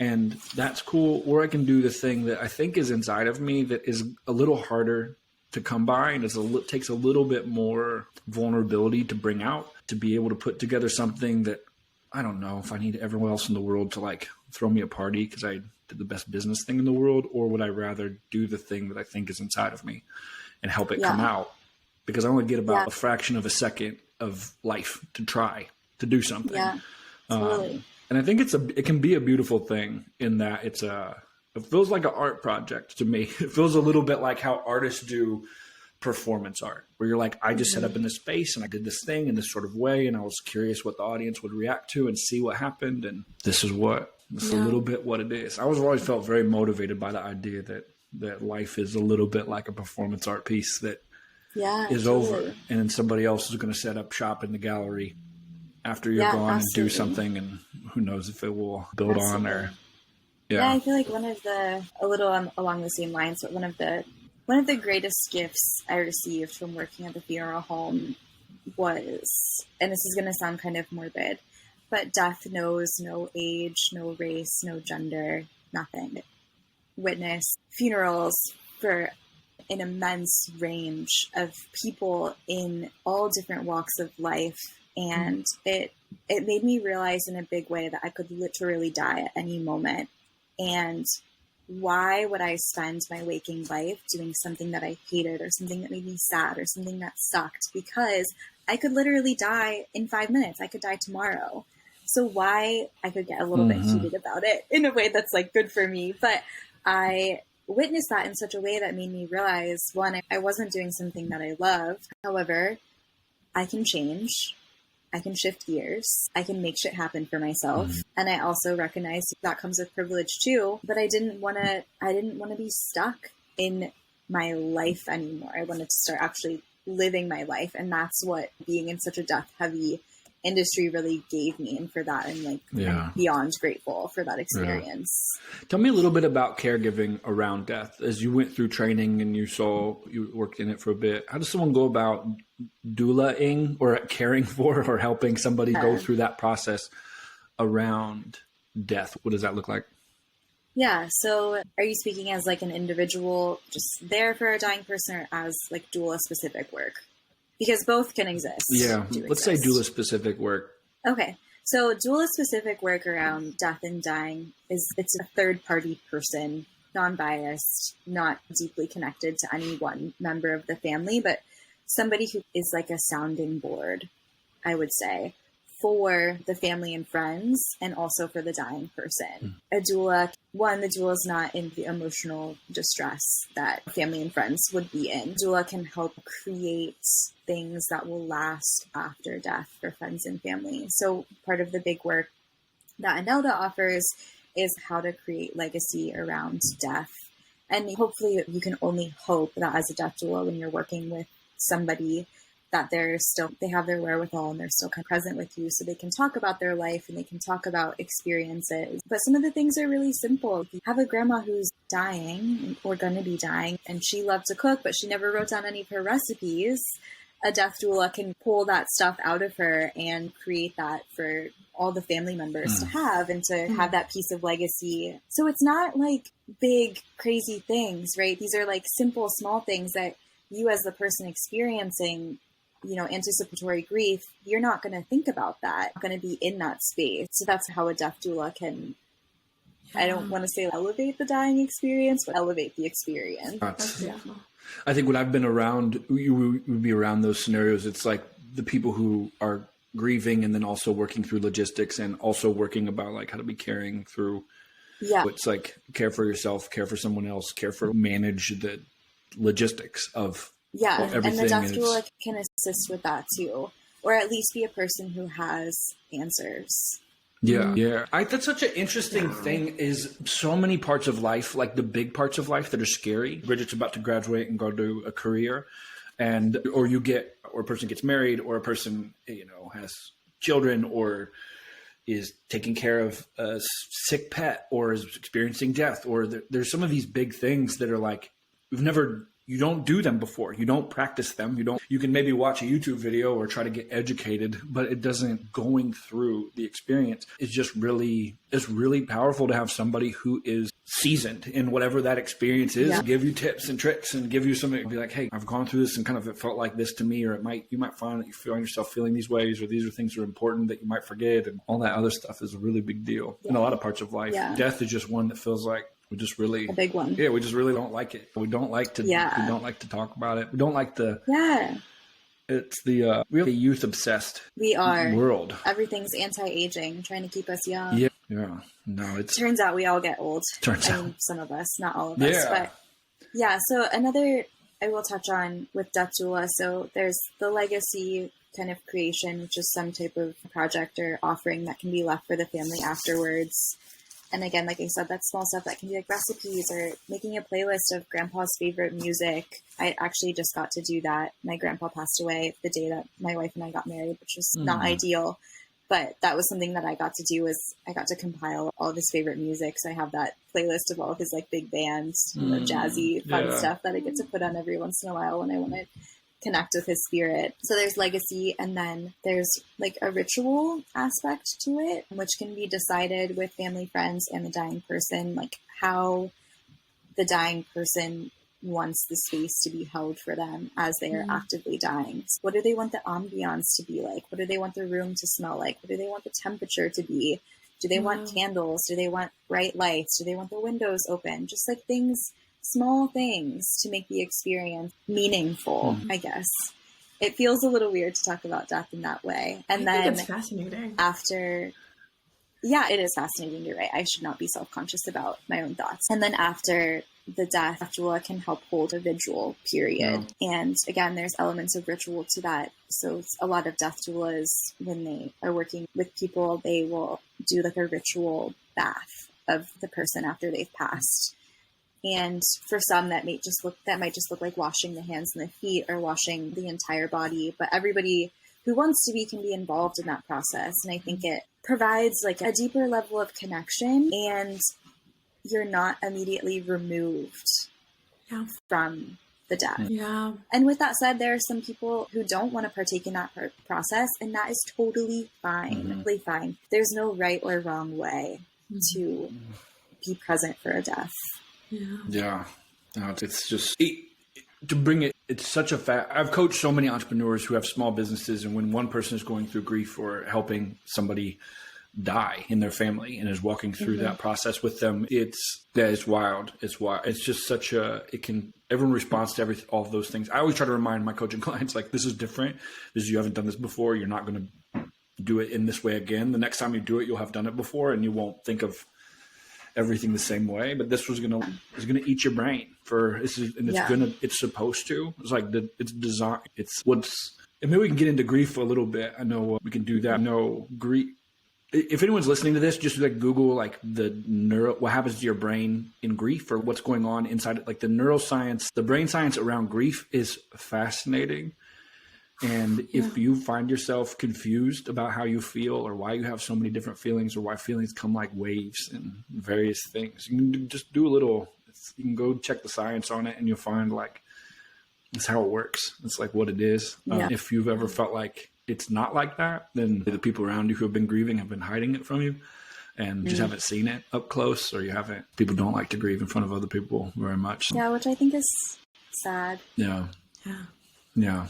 and that's cool. Or I can do the thing that I think is inside of me that is a little harder to come by. And it takes a little bit more vulnerability to bring out, to be able to put together something that, I don't know if I need everyone else in the world to like throw me a party because I did the best business thing in the world, or would I rather do the thing that I think is inside of me and help it come out? Because I only get about a fraction of a second of life to try to do something. Yeah, totally. And I think it can be a beautiful thing in that it feels like an art project to me. It feels a little bit like how artists do performance art where you're like, I just set up in this space and I did this thing in this sort of way. And I was curious what the audience would react to and see what happened. And this is a little bit what it is. I was always felt very motivated by the idea that life is a little bit like a performance art piece that is over. And then somebody else is going to set up shop in the gallery after you're gone and do something. And who knows if it will build on or. Yeah, I feel like a little along the same lines, but one of the greatest gifts I received from working at the funeral home was, and this is going to sound kind of morbid, but death knows no age, no race, no gender, nothing. Witness funerals for an immense range of people in all different walks of life. And it made me realize in a big way that I could literally die at any moment. And why would I spend my waking life doing something that I hated or something that made me sad or something that sucked? Because I could literally die in 5 minutes. I could die tomorrow. So why I could get a little bit heated about it in a way that's like good for me. But I witnessed that in such a way that made me realize, one, I wasn't doing something that I loved. However, I can change. I can shift gears. I can make shit happen for myself. And I also recognize that comes with privilege too, but I didn't want to be stuck in my life anymore. I wanted to start actually living my life. And that's what being in such a death heavy industry really gave me. And for that, I'm beyond grateful for that experience. Yeah. Tell me a little bit about caregiving around death. As you went through training and you worked in it for a bit, how does someone go about doula-ing or caring for or helping somebody go through that process around death? What does that look like? Yeah. So are you speaking as like an individual just there for a dying person or as like doula specific work? Because both can exist. Yeah. Let's say doula specific work. Okay. So doula specific work around death and dying it's a third party person, non-biased, not deeply connected to any one member of the family, but somebody who is like a sounding board, I would say, for the family and friends and also for the dying person. A doula, the doula is not in the emotional distress that family and friends would be in. Doula can help create things that will last after death for friends and family. So part of the big work that Anelda offers is how to create legacy around death. And hopefully you can only hope that as a death doula, when you're working with somebody, that they have their wherewithal and they're still kind of present with you so they can talk about their life and they can talk about experiences. But some of the things are really simple. If you have a grandma who's dying or going to be dying and she loved to cook, but she never wrote down any of her recipes, a death doula can pull that stuff out of her and create that for all the family members to have and to have that piece of legacy. So it's not like big, crazy things, right? These are like simple, small things that you as the person experiencing, anticipatory grief, you're not going to think about that, going to be in that space. So that's how a death doula can, I don't want to say elevate the dying experience, but elevate the experience. I think when I've been around, you would be around those scenarios. It's like the people who are grieving and then also working through logistics and also working about like how to be caring through. Yeah. It's like care for yourself, care for someone else, manage the logistics of everything. And the death doula can assist with that too, or at least be a person who has answers. Yeah. That's such an interesting thing is so many parts of life, like the big parts of life that are scary. Bridget's about to graduate and go do a career or a person gets married or a person, has children or is taking care of a sick pet or is experiencing death or there's some of these big things that are like, you don't do them before. You don't practice them. You can maybe watch a YouTube video or try to get educated, but it doesn't going through the experience. It's really powerful to have somebody who is seasoned in whatever that experience is, give you tips and tricks and give you something, be like, hey, I've gone through this and kind of it felt like this to me, or you might find that you find yourself feeling these ways, or these are things that are important that you might forget. And all that other stuff is a really big deal in a lot of parts of life. Yeah. Death is just one that feels like, we just really a big one. Yeah, we just really don't like it. We don't like to. Yeah. We don't like to talk about it. We don't like the. Yeah. It's the we have a youth obsessed. We are world. Everything's anti-aging, trying to keep us young. Yeah. Yeah. No, it turns out we all get old. Turns out some of us, not all of us, but yeah. So another I will touch on with Death Doula. So there's the legacy kind of creation, which is some type of project or offering that can be left for the family afterwards. And again, like I said, that's small stuff that can be like recipes or making a playlist of grandpa's favorite music. I actually just got to do that. My grandpa passed away the day that my wife and I got married, which was not ideal. But that was something that I got to do, was I got to compile all of his favorite music. So I have that playlist of all of his like big bands, you know, jazzy, fun stuff that I get to put on every once in a while when I want to connect with his spirit. So there's legacy, and then there's like a ritual aspect to it, which can be decided with family, friends, and the dying person, like how the dying person wants the space to be held for them as they are actively dying. So what do they want the ambiance to be like? What do they want the room to smell like? What do they want the temperature to be? Do they want candles? Do they want bright lights? Do they want the windows open? Just like things, small things to make the experience meaningful, I guess. It feels a little weird to talk about death in that way. And I then think it's fascinating. after, yeah, it is fascinating. You're right. I should not be self-conscious about my own thoughts. And then after the death, doula can help hold a vigil period. And again, there's elements of ritual to that. So a lot of death doulas, when they are working with people, they will do like a ritual bath of the person after they've passed. And for some, that might just look like washing the hands and the feet or washing the entire body. But everybody who wants to be can be involved in that process. And I think it provides like a deeper level of connection, and you're not immediately removed from the death. Yeah. And with that said, there are some people who don't want to partake in that process, and that is totally fine. Totally fine. There's no right or wrong way to be present for a death. Yeah. No, it's just to bring it. It's such a I've coached so many entrepreneurs who have small businesses, and when one person is going through grief or helping somebody die in their family and is walking through that process with them, it's wild. It's wild. It's just such everyone responds to all of those things. I always try to remind my coaching clients, like, this is different. You haven't done this before. You're not going to do it in this way again. The next time you do it, you'll have done it before, and you won't think of everything the same way. But this is gonna eat your brain it's supposed to. It's like it's designed. And maybe we can get into grief a little bit. I know we can do that. No grief. If anyone's listening to this, just like Google like what happens to your brain in grief, or what's going on inside it. Like the neuroscience, the brain science around grief is fascinating. And if you find yourself confused about how you feel, or why you have so many different feelings, or why feelings come like waves and various things, you can just do you can go check the science on it, and you'll find like, it's how it works. It's like what it is. If you've ever felt like it's not like that, then the people around you who have been grieving have been hiding it from you and just haven't seen it up close, or people don't like to grieve in front of other people very much. Yeah, which I think is sad. Yeah.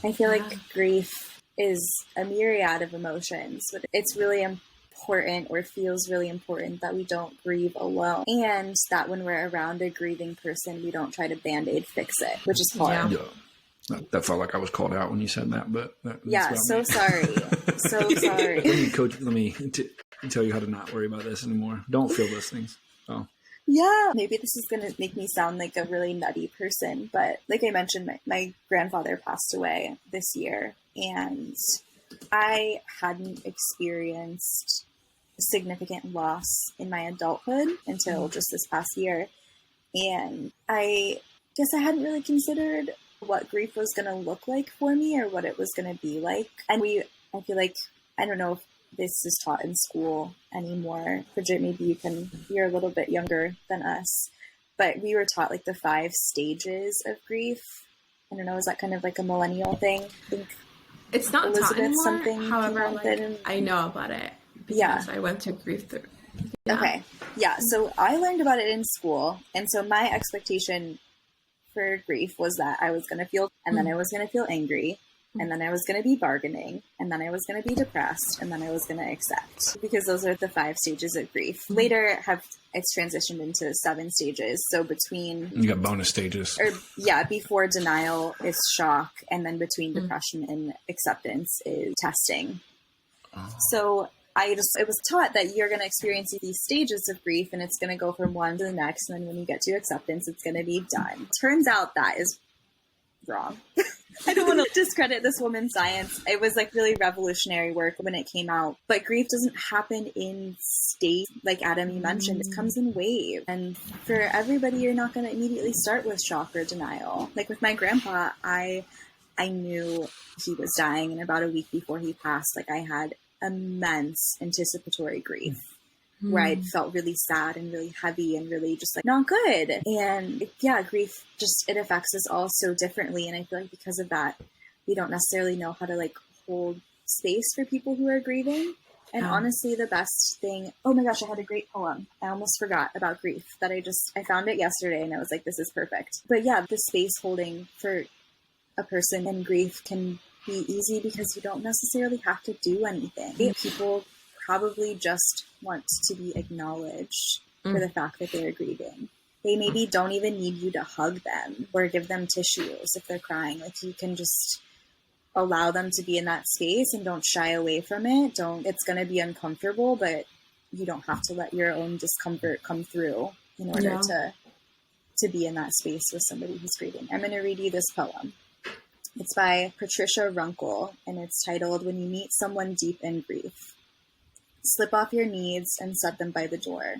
I feel like grief is a myriad of emotions, but it's really important, or feels really important, that we don't grieve alone, and that when we're around a grieving person, we don't try to Band-Aid fix it, which is hard. Yeah. That felt like I was called out when you said that, but sorry. So sorry. Let me tell you how to not worry about this anymore. Don't feel those things. Oh. Yeah, maybe this is going to make me sound like a really nutty person, but like I mentioned, my grandfather passed away this year, and I hadn't experienced significant loss in my adulthood until just this past year. And I guess I hadn't really considered what grief was going to look like for me, or what it was going to be like. And I feel like, I don't know if this is taught in school anymore. Bridget, maybe you're a little bit younger than us, but we were taught like the 5 stages of grief. I don't know, is that kind of like a millennial thing? I think it's not Elizabeth taught anymore. Something. However, I know about it because I went to grief through. Yeah. Okay. Yeah. So I learned about it in school. And so my expectation for grief was that I was going to feel, and then I was going to feel angry, and then I was going to be bargaining, and then I was going to be depressed, and then I was going to accept, because those are the 5 stages of grief. Later it's transitioned into 7 stages. So you got bonus stages. Before denial is shock, and then between depression and acceptance is testing. Oh. So it was taught that you're going to experience these stages of grief, and it's going to go from one to the next. And then when you get to acceptance, it's going to be done. Turns out that is wrong. I don't want to discredit this woman's science. It was like really revolutionary work when it came out. But grief doesn't happen in states, like Adam, you mentioned. It comes in waves. And for everybody, you're not going to immediately start with shock or denial. Like with my grandpa, I knew he was dying, and about a week before he passed, like I had immense anticipatory grief. Where I felt really sad and really heavy and really just like not good. And yeah, grief just, it affects us all so differently. And I feel like because of that, we don't necessarily know how to like hold space for people who are grieving. And honestly, the best thing, oh my gosh, I had a great poem. I almost forgot about grief that I found it yesterday and I was like, this is perfect. But yeah, the space holding for a person in grief can be easy because you don't necessarily have to do anything. People probably just want to be acknowledged for the fact that they're grieving. They maybe don't even need you to hug them or give them tissues if they're crying. Like you can just allow them to be in that space and don't shy away from it. It's going to be uncomfortable, but you don't have to let your own discomfort come through in order to be in that space with somebody who's grieving. I'm going to read you this poem. It's by Patricia Runkle and it's titled, When You Meet Someone Deep in Grief. Slip off your knees and set them by the door.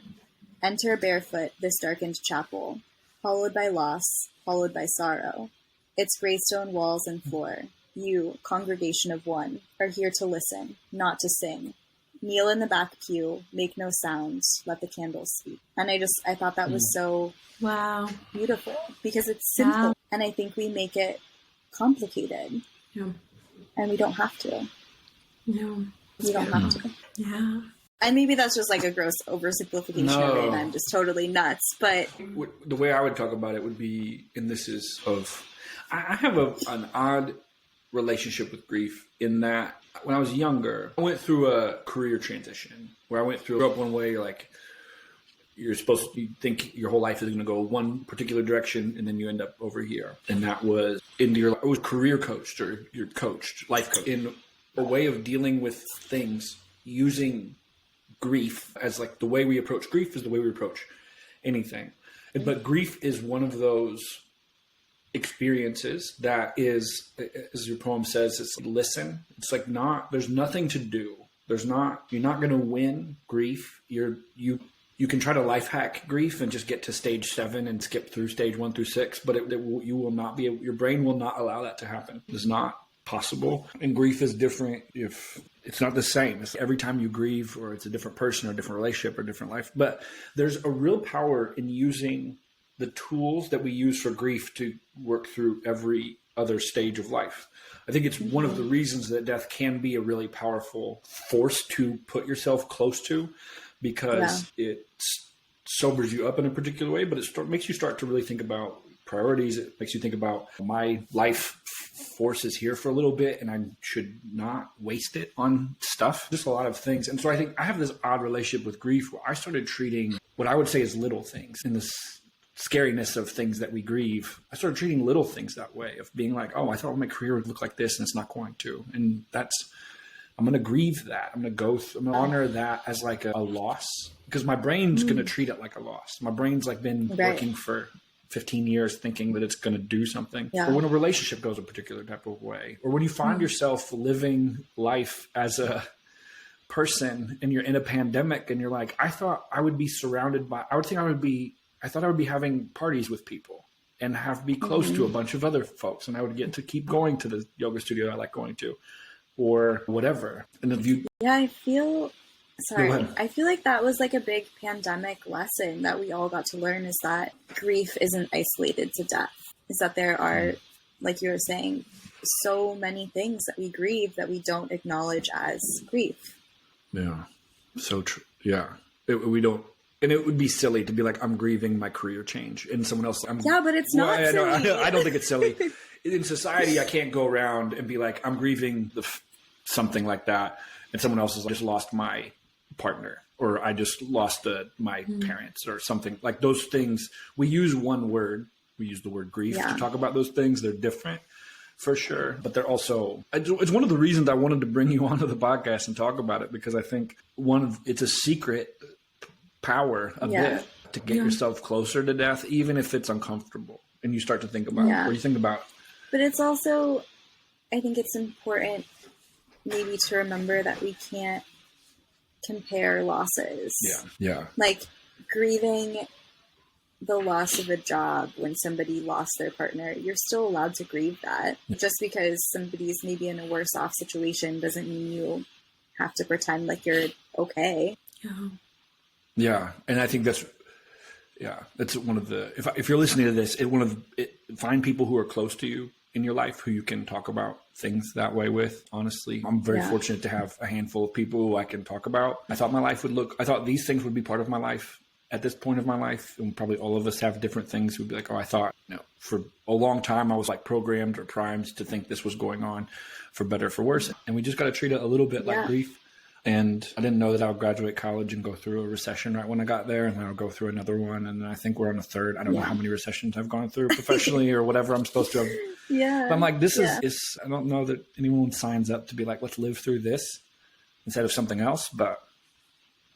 Enter barefoot this darkened chapel, followed by loss, followed by sorrow. Its greystone walls and floor. You, congregation of one, are here to listen, not to sing. Kneel in the back pew, make no sound, let the candles speak. And I thought that was so beautiful because it's simple. And I think we make it complicated. Yeah. And we don't have to. No. You don't have to. Yeah. And maybe that's just like a gross oversimplification of it and I'm just totally nuts. But the way I would talk about it would be, and this is I have an odd relationship with grief in that when I was younger, I went through a career transition where I grew up one way, like you think your whole life is going to go one particular direction and then you end up over here. And that was I was career coached or you're coached, life coach in a way of dealing with things using grief as like the way we approach grief is the way we approach anything. But grief is one of those experiences that is, as your poem says, it's listen. It's like there's nothing to do. You're not going to win grief. You can try to life hack grief and just get to stage 7 and skip through stage 1 through 6, but you will not be, your brain will not allow that to happen. It's not possible. And grief is different if it's not the same. It's every time you grieve or it's a different person or a different relationship or a different life. But there's a real power in using the tools that we use for grief to work through every other stage of life. I think it's one of the reasons that death can be a really powerful force to put yourself close to because it sobers you up in a particular way, but it makes you start to really think about priorities. It makes you think about my life force is here for a little bit and I should not waste it on stuff, just a lot of things. And so I think I have this odd relationship with grief where I started treating what I would say is little things in this scariness of things that we grieve. I started treating little things that way of being like, oh, I thought my career would look like this and it's not going to. And I'm going to grieve that. I'm going to honor that as like a loss because my brain's going to treat it like a loss. My brain's like been working for 15 years thinking that it's going to do something. Yeah. Or when a relationship goes a particular type of way, or when you find yourself living life as a person and you're in a pandemic and you're like, I thought I would be having parties with people and be close to a bunch of other folks. And I would get to keep going to the yoga studio I like going to or whatever. And I feel like that was like a big pandemic lesson that we all got to learn is that grief isn't isolated to death. Is that there are, like you were saying, so many things that we grieve that we don't acknowledge as grief. Yeah. So true. Yeah. We don't. And it would be silly to be like, I'm grieving my career change and someone else. But it's not silly. I don't think it's silly. In society, I can't go around and be like, I'm grieving something like that. And someone else has just lost my partner or I just lost my parents or something like those things. We use one word. We use the word grief to talk about those things. They're different for sure, but they're also, it's one of the reasons I wanted to bring you onto the podcast and talk about it because I think it's a secret power a bit to get yourself closer to death, even if it's uncomfortable. And you start to think about, or you think about But it's also, I think it's important maybe to remember that we can't compare losses. Yeah. Like grieving the loss of a job when somebody lost their partner, you're still allowed to grieve that. Just because somebody's maybe in a worse off situation doesn't mean you have to pretend like you're okay. Yeah. And I think that's one of the, if you're listening to this, find people who are close to you in your life who you can talk about things that way with. Honestly, I'm very fortunate to have a handful of people who I can talk about. I thought these things would be part of my life at this point of my life. And probably all of us have different things. We'd be like, I thought, for a long time, I was like programmed or primed to think this was going on for better or for worse. And we just got to treat it a little bit like grief. And I didn't know that I would graduate college and go through a recession right when I got there. And then I'll go through another one. And then I think we're on a third. I don't know how many recessions I've gone through professionally or whatever I'm supposed to have. Yeah. But I'm like, is I don't know that anyone signs up to be like, let's live through this instead of something else. But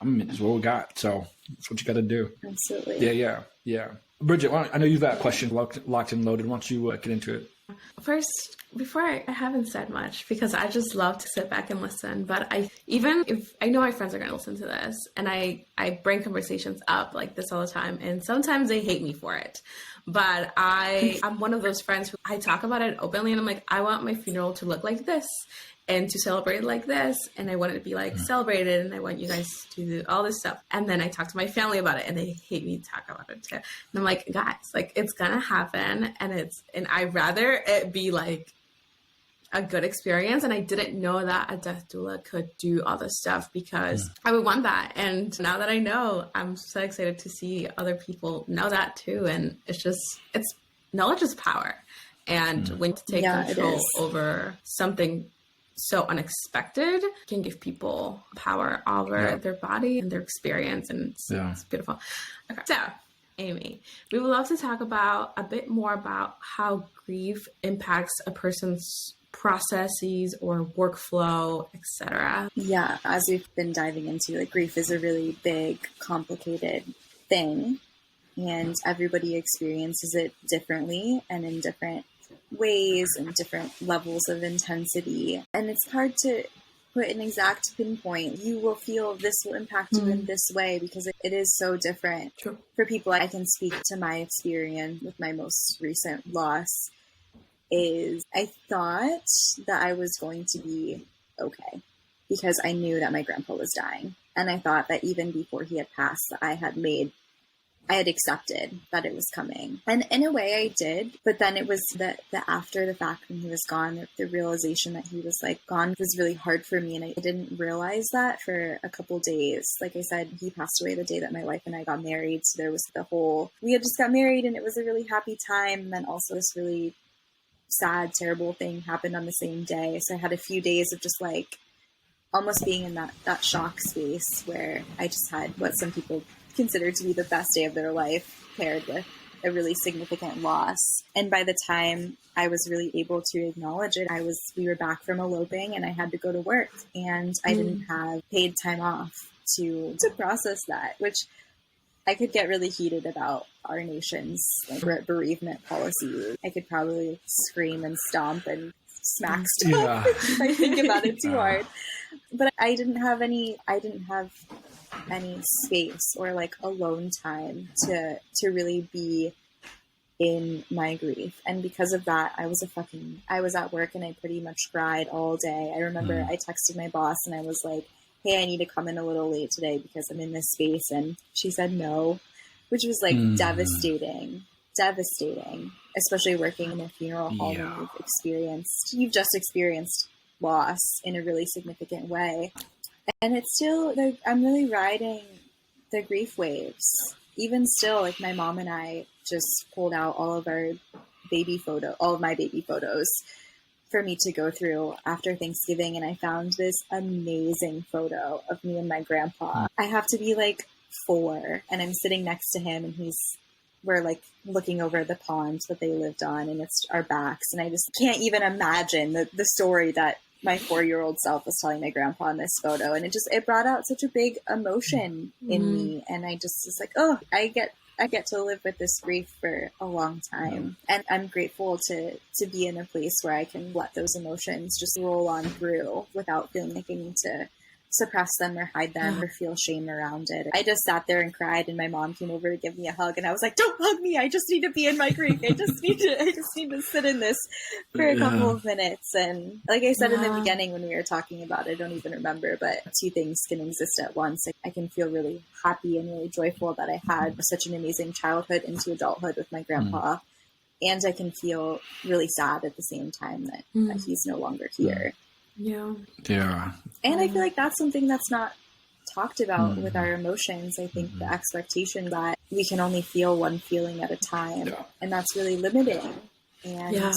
it's what we got. So that's what you got to do. Absolutely. Yeah. Bridget, I know you've got a question locked and loaded. Why don't you get into it? First, before I haven't said much because I just love to sit back and listen. But even if I know my friends are going to listen to this, and I bring conversations up like this all the time, and sometimes they hate me for it. But I'm one of those friends who I talk about it openly, and I'm like, I want my funeral to look like this and to celebrate like this, and I want it to be like celebrated, and I want you guys to do all this stuff. And then I talk to my family about it, and they hate me to talk about it too. And I'm like, guys, like it's gonna happen, and I'd rather it be like a good experience. And I didn't know that a death doula could do all this stuff because I would want that. And now that I know, I'm so excited to see other people know that too. And it's knowledge is power, and when to take control over something so unexpected can give people power over their body and their experience, and it's beautiful. Okay, so Amy, we would love to talk a bit more about how grief impacts a person's processes or workflow, etc. Yeah, as we've been diving into, like grief is a really big, complicated thing, and everybody experiences it differently and in different ways and different levels of intensity. And it's hard to put an exact pinpoint. You will feel this will impact you in this way because it is so different. True. For people, I can speak to my experience with my most recent loss. Is I thought that I was going to be okay because I knew that my grandpa was dying. And I thought that even before he had passed, I had accepted that it was coming. And in a way I did, but then it was the after the fact when he was gone, the realization that he was like gone was really hard for me. And I didn't realize that for a couple days. Like I said, he passed away the day that my wife and I got married. So there was we had just got married and it was a really happy time. And then also this really sad, terrible thing happened on the same day. So I had a few days of just like almost being in that shock space where I just had what some people consider to be the best day of their life paired with a really significant loss. And by the time I was really able to acknowledge it, we were back from eloping and I had to go to work and I didn't have paid time off to process that, which I could get really heated about our nation's like bereavement policy. I could probably scream and stomp and smack stuff if I think about it too hard. But I didn't have any space or like alone time to really be in my grief. And because of that, I was at work and I pretty much cried all day. I remember I texted my boss and I was like, hey, I need to come in a little late today because I'm in this space. And she said no, which was like devastating, especially working in a funeral home and you've just experienced loss in a really significant way. And it's still, I'm really riding the grief waves. Even still, like my mom and I just pulled out all of my baby photos for me to go through after Thanksgiving. And I found this amazing photo of me and my grandpa. I have to be like 4 and I'm sitting next to him and we're like looking over the pond that they lived on and it's our backs. And I just can't even imagine the story that my 4-year-old self was telling my grandpa in this photo. And it brought out such a big emotion in me. And I just was like, oh, I get I get to live with this grief for a long time. And I'm grateful to be in a place where I can let those emotions just roll on through without feeling like I need to suppress them or hide them or feel shame around it. I just sat there and cried, and my mom came over to give me a hug, and I was like, don't hug me. I just need to be in my grief. I just need to sit in this for a couple of minutes. And like I said in the beginning when we were talking about it, I don't even remember, but two things can exist at once. I can feel really happy and really joyful that I had such an amazing childhood into adulthood with my grandpa. And I can feel really sad at the same time that he's no longer here. Yeah. And I feel like that's something that's not talked about with our emotions. I think the expectation that we can only feel one feeling at a time, and that's really limiting. And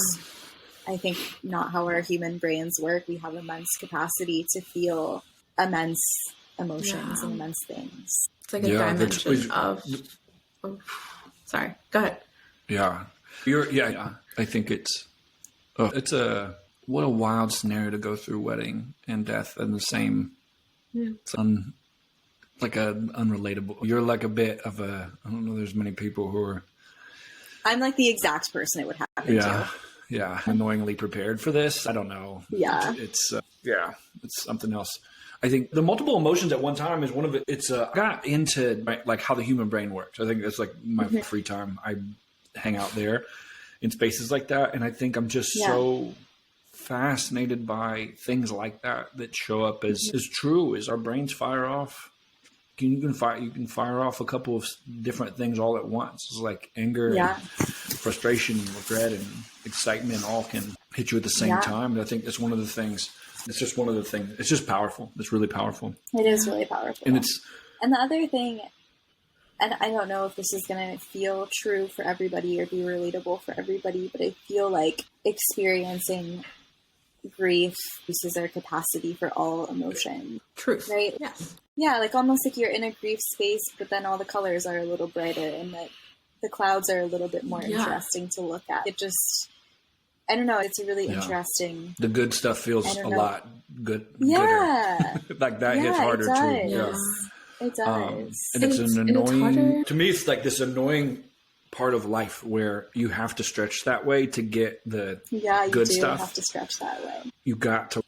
I think not how our human brains work. We have immense capacity to feel immense emotions and immense things. It's like a dimension of... Oh, sorry, go ahead. Yeah. I think it's what a wild scenario to go through wedding and death in the same. It's like unrelatable. You're like a bit of a, I don't know, there's many people who are. I'm like the exact person it would happen to. Yeah. Annoyingly prepared for this. I don't know. Yeah. It's something else. I think the multiple emotions at one time is one of it. It's I got into like how the human brain works. I think that's like my free time. I hang out there in spaces like that. And I think I'm just so fascinated by things like that show up as true as our brains fire off. You can fire off a couple of different things all at once. It's like anger, and frustration, and regret, and excitement all can hit you at the same time. And I think that's one of the things. It's just one of the things. It's just powerful. It's really powerful. It is really powerful. And the other thing, and I don't know if this is going to feel true for everybody or be relatable for everybody, but I feel like experiencing grief increases our capacity for all emotion. Truth. Right? Yes. Yeah, like almost like you're in a grief space, but then all the colors are a little brighter and the clouds are a little bit more interesting to look at. It just, I don't know, it's a really interesting. The good stuff feels a lot good. Yeah. Gooder. Like that hits harder too. Yeah. It does. And it's an annoying, to me, it's like this annoying part of life where you have to stretch that way to get the good stuff. You have to stretch that way.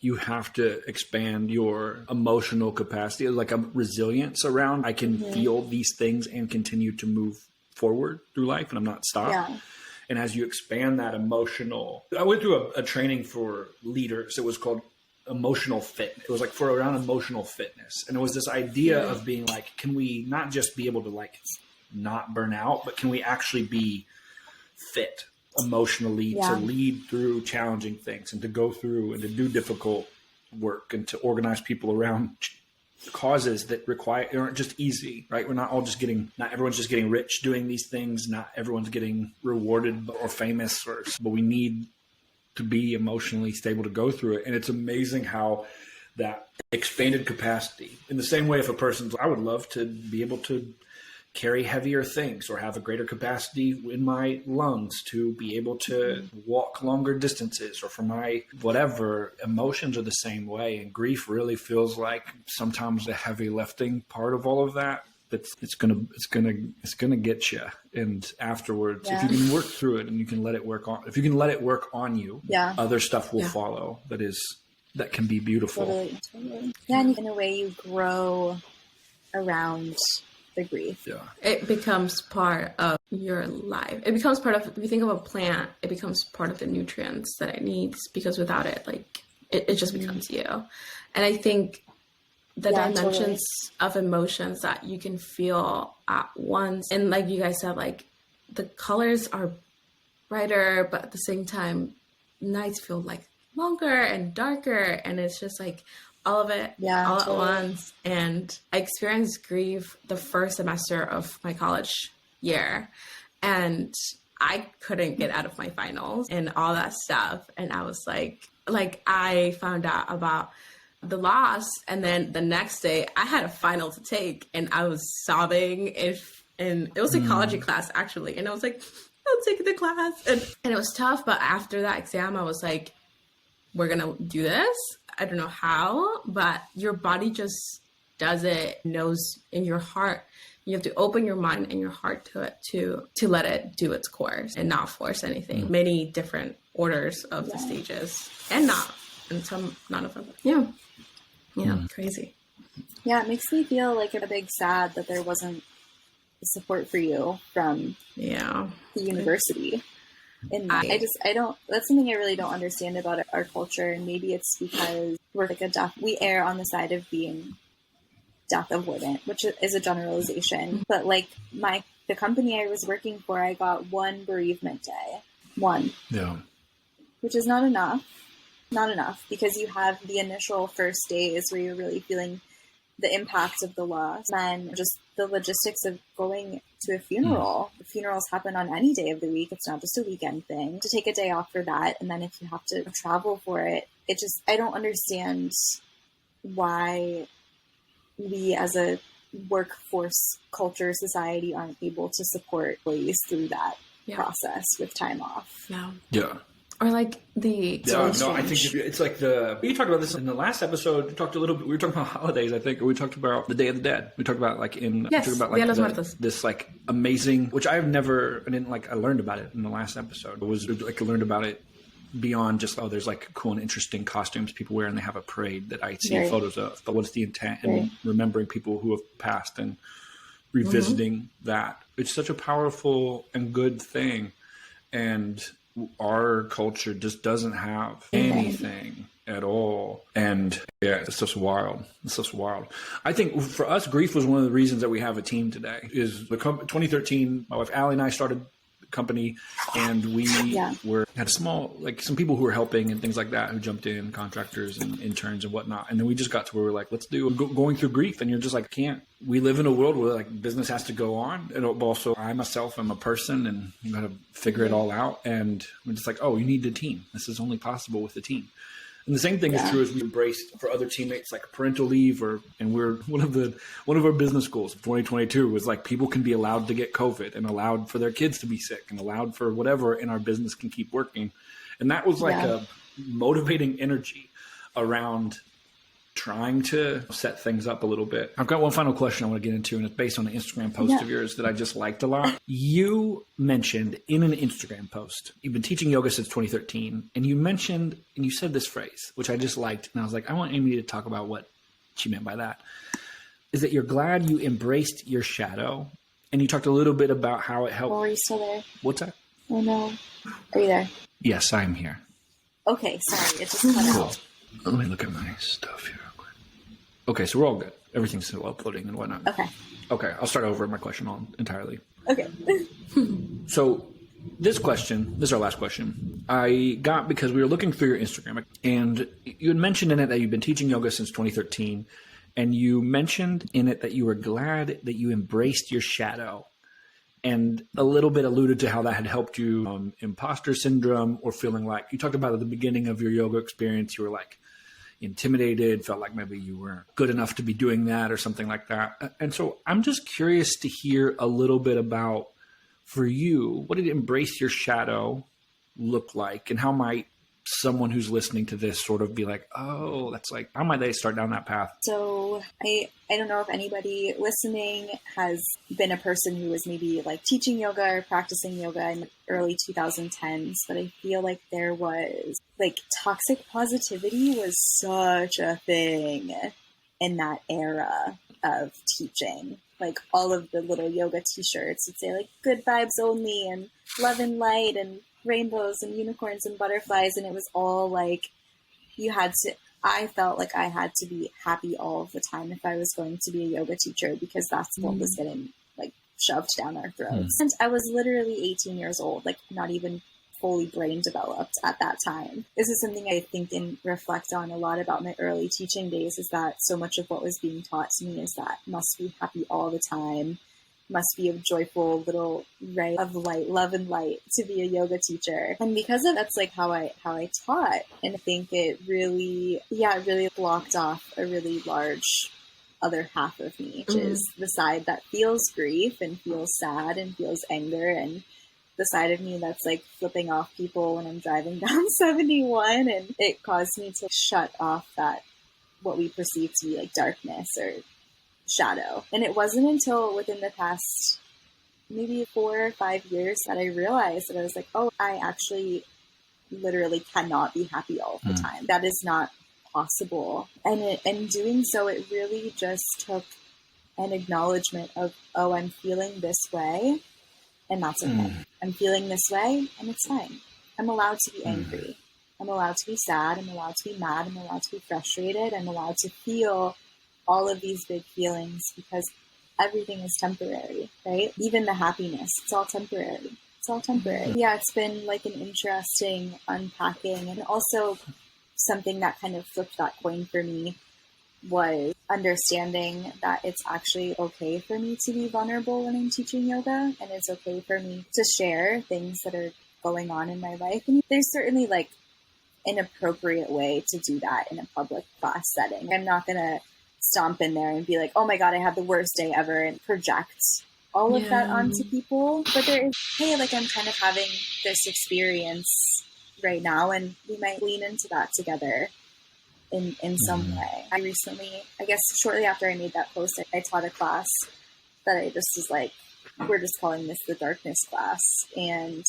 You have to expand your emotional capacity, like a resilience around, I can feel these things and continue to move forward through life and I'm not stopped. Yeah. And as you expand that emotional, I went through a training for leaders. It was called emotional fit. It was like for around emotional fitness. And it was this idea of being like, can we not just be able to like not burn out, but can we actually be fit emotionally to lead through challenging things and to go through and to do difficult work and to organize people around causes that aren't just easy, right? We're not everyone's just getting rich doing these things. Not everyone's getting rewarded or famous, but we need to be emotionally stable to go through it. And it's amazing how that expanded capacity, in the same way if I would love to be able to carry heavier things or have a greater capacity in my lungs to be able to walk longer distances, or for my whatever. Emotions are the same way, and grief really feels like sometimes the heavy lifting part of all of that. It's gonna get you, and afterwards, if you can work through it and you can let it work on you, other stuff will follow. That can be beautiful. Totally. Yeah, and in a way you grow around the grief. Yeah. It becomes part of your life. It becomes part of, if you think of a plant, it becomes part of the nutrients that it needs, because without it, like, it just becomes you. And I think the dimensions of emotions that you can feel at once, and like you guys said, like the colors are brighter, but at the same time, nights feel like longer and darker, and it's just like all of it all at once. And I experienced grief the first semester of my college year, and I couldn't get out of my finals and all that stuff. And I was like I found out about the loss, and then the next day I had a final to take, and I was sobbing. And it was a psychology class actually, and I was like, I'll take the class, and it was tough. But after that exam, I was like, we're gonna do this. I don't know how, but your body just does it, knows, and your heart You have to open your mind and your heart to it to let it do its course and not force anything. Many different orders of the stages and some, none of them. Yeah. Crazy. Yeah, it makes me feel like a big sad that there wasn't support for you from the university. And I don't, that's something I really don't understand about our culture. And maybe it's because we're like we err on the side of being death avoidant, which is a generalization. But like the company I was working for, I got one bereavement day. One. Yeah. Which is not enough. Not enough, because you have the initial first days where you're really feeling the impact of the loss, and just the logistics of going to a funeral. The funerals happen on any day of the week. It's not just a weekend thing. To take a day off for that, and then if you have to travel for it, I don't understand why we as a workforce culture society aren't able to support employees through that process with time off. Yeah. Or like I think it's like we talked about this in the last episode. We talked a little bit. We were talking about holidays, I think. Or we talked about the Day of the Dead. We talked about this like amazing, which I learned about it in the last episode. It was like I learned about it beyond just there's like cool and interesting costumes people wear and they have a parade that I see photos of. But what's the intent and remembering people who have passed and revisiting that. It's such a powerful and good thing, and our culture just doesn't have anything at all. And it's just wild. I think for us, grief was one of the reasons that we have a team today. Is 2013, my wife Allie and I started the company, and we had small, like some people who were helping and things like that, who jumped in, contractors and interns and whatnot. And then we just got to where we're like, let's do going through grief. And you're just like, we live in a world where like business has to go on. And also I myself am a person and you got to figure it all out. And we're just like, you need a team. This is only possible with a team. And the same thing is true as we embraced for other teammates, like parental leave, and we're one of our business goals of 2022 was like people can be allowed to get COVID and allowed for their kids to be sick and allowed for whatever, and our business can keep working. And that was like a motivating energy around trying to set things up a little bit. I've got one final question I want to get into, and it's based on an Instagram post of yours that I just liked a lot. You mentioned in an Instagram post, you've been teaching yoga since 2013, and you said this phrase, which I just liked, and I was like, I want Amy to talk about what she meant by that, is that you're glad you embraced your shadow, and you talked a little bit about how it helped. Oh, are you still there? What's that? Oh, no. Are you there? Yes, I'm here. Okay, sorry. It just cut out. Let me look at my stuff here real quick. Okay, so we're all good. Everything's still uploading and whatnot. Okay, I'll start over my question entirely. Okay. So this is our last question. I got because we were looking through your Instagram, and you had mentioned in it that you've been teaching yoga since 2013, and you mentioned in it that you were glad that you embraced your shadow, and a little bit alluded to how that had helped you imposter syndrome, or feeling like you talked about at the beginning of your yoga experience, you were like intimidated, felt like maybe you weren't good enough to be doing that or something like that. And so I'm just curious to hear a little bit about, for you, what did embrace your shadow look like, and how might someone who's listening to this sort of be like, oh, that's like, how might they start down that path? So I don't know if anybody listening has been a person who was maybe like teaching yoga or practicing yoga in the early 2010s, but I feel like there was like toxic positivity was such a thing in that era of teaching. Like all of the little yoga t-shirts would say like good vibes only and love and light and rainbows and unicorns and butterflies, and it was all like I felt like I had to be happy all of the time if I was going to be a yoga teacher, because that's what was getting like shoved down our throats. And I was literally 18 years old, like not even fully brain developed at that time. This is something I think and reflect on a lot about my early teaching days, is that so much of what was being taught to me is that must be happy all the time, must be a joyful little ray of light, love and light to be a yoga teacher. And because of that's like how I taught. And I think it really blocked off a really large other half of me, which is the side that feels grief and feels sad and feels anger, and the side of me that's like flipping off people when I'm driving down 71. And it caused me to shut off that, what we perceive to be like darkness, or shadow. And it wasn't until within the past maybe 4 or 5 years that I realized that I was like, oh, I actually literally cannot be happy all the time. That is not possible. And in doing so, it really just took an acknowledgement of, oh, I'm feeling this way, and that's okay. I'm feeling this way, and it's fine. I'm allowed to be angry. I'm allowed to be sad. I'm allowed to be mad. I'm allowed to be frustrated. I'm allowed to feel all of these big feelings because everything is temporary, right? Even the happiness, it's all temporary. It's all temporary. Yeah, it's been like an interesting unpacking, and also something that kind of flipped that coin for me was understanding that it's actually okay for me to be vulnerable when I'm teaching yoga, and it's okay for me to share things that are going on in my life. And there's certainly like an appropriate way to do that in a public class setting. I'm not going to stomp in there and be like, oh my God, I had the worst day ever, and project all of that onto people. But there is, hey, like I'm kind of having this experience right now, and we might lean into that together in some way. I recently, I guess shortly after I made that post, I taught a class that I just was like, we're just calling this the darkness class. And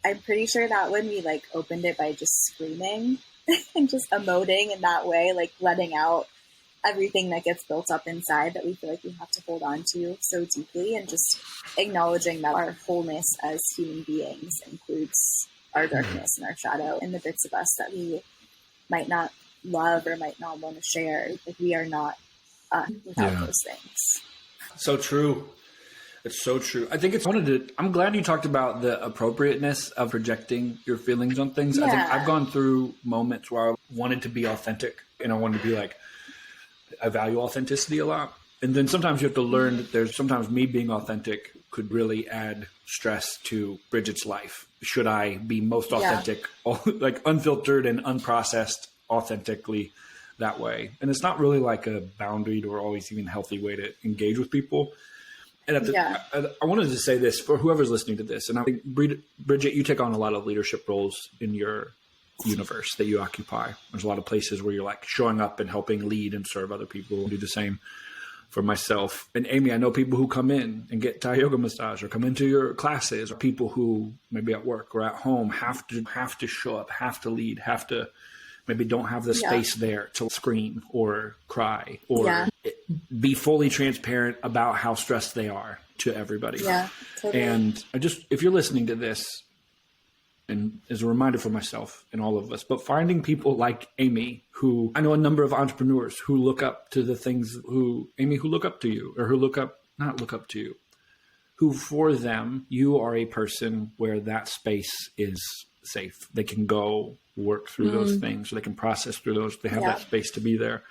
I'm pretty sure that when we like opened it by just screaming and just emoting in that way, like letting out everything that gets built up inside that we feel like we have to hold on to so deeply, and just acknowledging that our wholeness as human beings includes our darkness and our shadow and the bits of us that we might not love or might not want to share. Like we are not without those things. So true. It's so true. I think I'm glad you talked about the appropriateness of projecting your feelings on things. I think I've gone through moments where I wanted to be authentic, and I wanted to be like, I value authenticity a lot. And then sometimes you have to learn that sometimes me being authentic could really add stress to Bridget's life. Should I be most authentic, like unfiltered and unprocessed authentically that way? And it's not really like a boundaried or always even healthy way to engage with people. And I wanted to say this for whoever's listening to this. And I think, Bridget, you take on a lot of leadership roles in your universe that you occupy. There's a lot of places where you're like showing up and helping lead and serve other people, and do the same for myself. And Amy, I know people who come in and get Thai yoga massage or come into your classes, or people who maybe at work or at home have to show up, have to lead, have to maybe don't have the space there to scream or cry or be fully transparent about how stressed they are to everybody. Yeah, totally. And if you're listening to this, and as a reminder for myself and all of us, but finding people like Amy, who I know a number of entrepreneurs who look up to the things who look up to you, or not look up to you, who for them, you are a person where that space is safe. They can go work through those things, or they can process through those. They have that space to be there.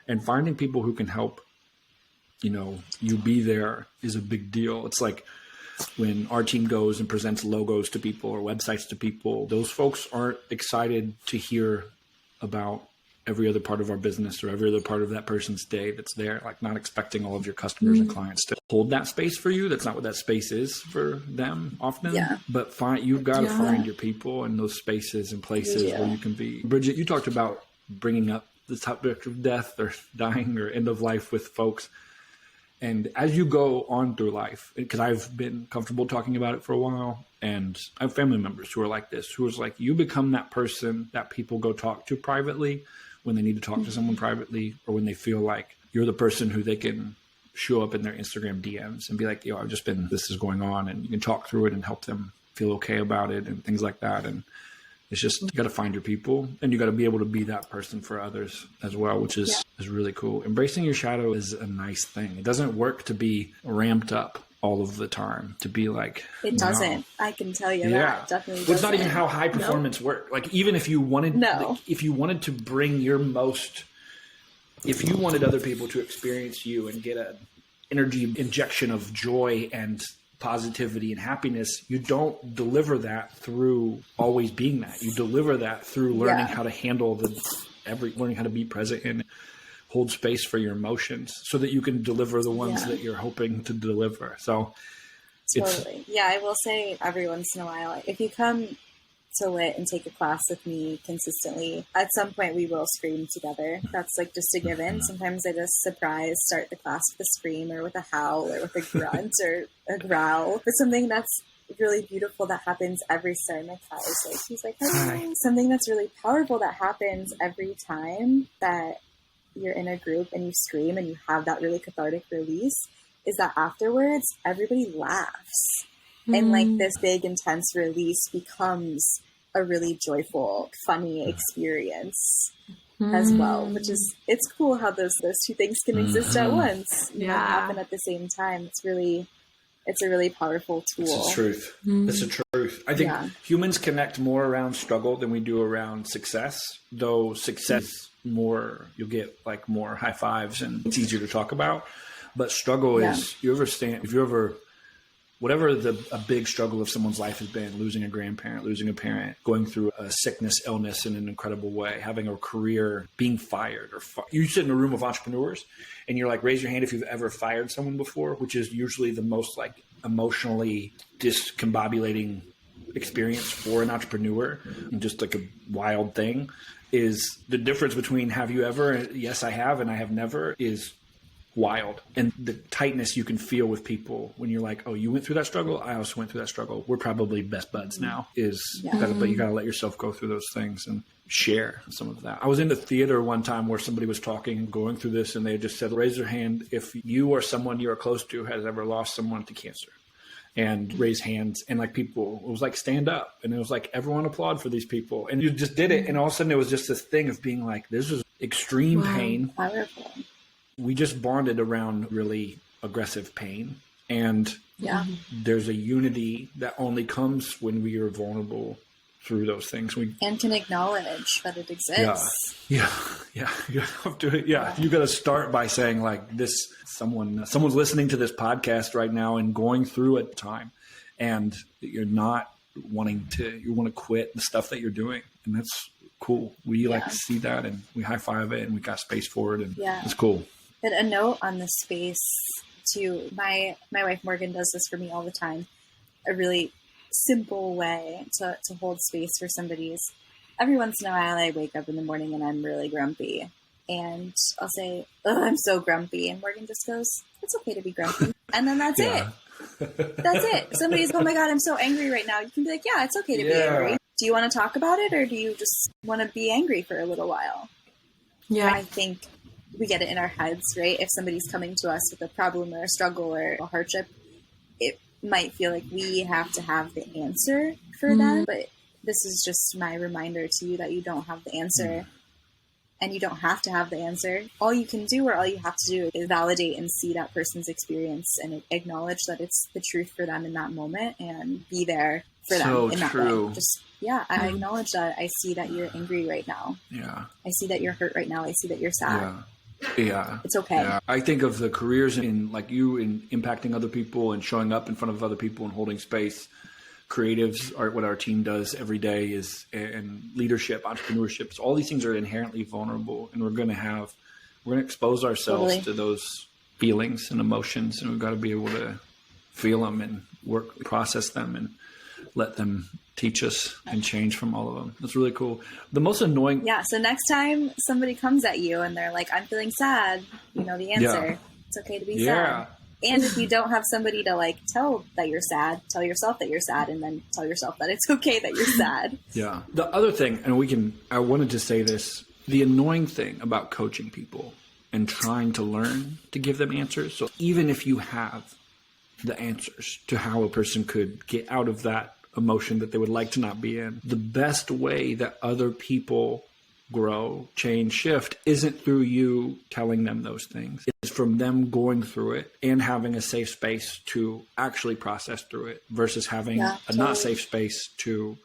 And finding people who can help, you be there is a big deal. It's like when our team goes and presents logos to people or websites to people, those folks aren't excited to hear about every other part of our business or every other part of that person's day that's there, like not expecting all of your customers and clients to hold that space for you. That's not what that space is for them often. Yeah. But you've got to find your people in those spaces and places where you can be. Bridget, you talked about bringing up the topic of death or dying or end of life with folks. And as you go on through life, because I've been comfortable talking about it for a while, and I have family members who are like this, who is like, you become that person that people go talk to privately when they need to talk to someone privately, or when they feel like you're the person who they can show up in their Instagram DMs and be like, this is going on, and you can talk through it and help them feel okay about it and things like that. And it's just, you got to find your people, and you got to be able to be that person for others as well, which is really cool. Embracing your shadow is a nice thing. It doesn't work to be ramped up all of the time, to be like, it doesn't. I can tell you that. Definitely doesn't. It's not even how high performance work. Like, even if you wanted, if you wanted to bring if you wanted other people to experience you and get an energy injection of joy and positivity and happiness, you don't deliver that through always being that. You deliver that through learning how to handle learning how to be present and hold space for your emotions, so that you can deliver the ones that you're hoping to deliver. So totally. I will say every once in a while, if you come to Lit and take a class with me consistently, at some point we will scream together. That's like just a given. Sometimes I just start the class with a scream or with a howl or with a grunt or a growl. But something that's really beautiful that happens every start my class is like, he's like, hi. Something that's really powerful that happens every time that you're in a group and you scream and you have that really cathartic release is that afterwards everybody laughs. And like this big intense release becomes a really joyful, funny experience as well, which is, it's cool how those two things can exist at once, you know, happen at the same time. It's a really powerful tool. It's the truth. It's the truth. I think humans connect more around struggle than we do around success, though success more, you'll get like more high fives and it's easier to talk about. But struggle is, whatever a big struggle of someone's life has been, losing a grandparent, losing a parent, going through a sickness, illness in an incredible way, having a career, being fired, you sit in a room of entrepreneurs and you're like, raise your hand if you've ever fired someone before, which is usually the most like emotionally discombobulating experience for an entrepreneur and just like a wild thing. Is the difference between have you ever, yes, I have, and I have never is wild. And the tightness you can feel with people when you're like, oh, you went through that struggle, I also went through that struggle, we're probably best buds now, but you gotta let yourself go through those things and share some of that. I was in the theater one time where somebody was talking, going through this, and they just said, raise your hand if you or someone you're close to has ever lost someone to cancer. And raise hands, and like people, it was like stand up, and it was like everyone applaud for these people, and you just did it, and all of a sudden it was just this thing of being like, this is extreme pain. Powerful. We just bonded around really aggressive pain. And there's a unity that only comes when we are vulnerable through those things. And can acknowledge that it exists. Yeah. You have to, you got to start by saying like someone's listening to this podcast right now and going through a time and you're not you want to quit the stuff that you're doing. And that's cool. We like to see that and we high five it and we got space for it and it's cool. But a note on the space too. My wife Morgan does this for me all the time. A really simple way to hold space for somebody is every once in a while I wake up in the morning and I'm really grumpy. And I'll say, oh, I'm so grumpy. And Morgan just goes, it's okay to be grumpy. And then that's it. That's it. Somebody's, oh my God, I'm so angry right now. You can be like, yeah, it's okay to be angry. Do you want to talk about it or do you just want to be angry for a little while? Yeah. I think we get it in our heads, right? If somebody's coming to us with a problem or a struggle or a hardship, it might feel like we have to have the answer for them. But this is just my reminder to you that you don't have the answer. And you don't have to have the answer. All you can do or all you have to do is validate and see that person's experience and acknowledge that it's the truth for them in that moment and be there for them in that way. Just, I acknowledge that. I see that you're angry right now. Yeah. I see that you're hurt right now. I see that you're sad. Yeah. It's okay. Yeah. I think of the careers in like you in impacting other people and showing up in front of other people and holding space. Creatives are what our team does every day and leadership, entrepreneurship. So all these things are inherently vulnerable and we're going to expose ourselves to those feelings and emotions. And we've got to be able to feel them and process them and let them teach us and change from all of them. That's really cool. The most annoying. Yeah. So next time somebody comes at you and they're like, I'm feeling sad, you know the answer. Yeah. It's okay to be sad. And if you don't have somebody to like tell that you're sad, tell yourself that you're sad and then tell yourself that it's okay that you're sad. Yeah. The other thing, and I wanted to say this, the annoying thing about coaching people and trying to learn to give them answers. So even if you have the answers to how a person could get out of that emotion that they would like to not be in, the best way that other people grow, change, shift isn't through you telling them those things. It's from them going through it and having a safe space to actually process through it versus having a not safe space to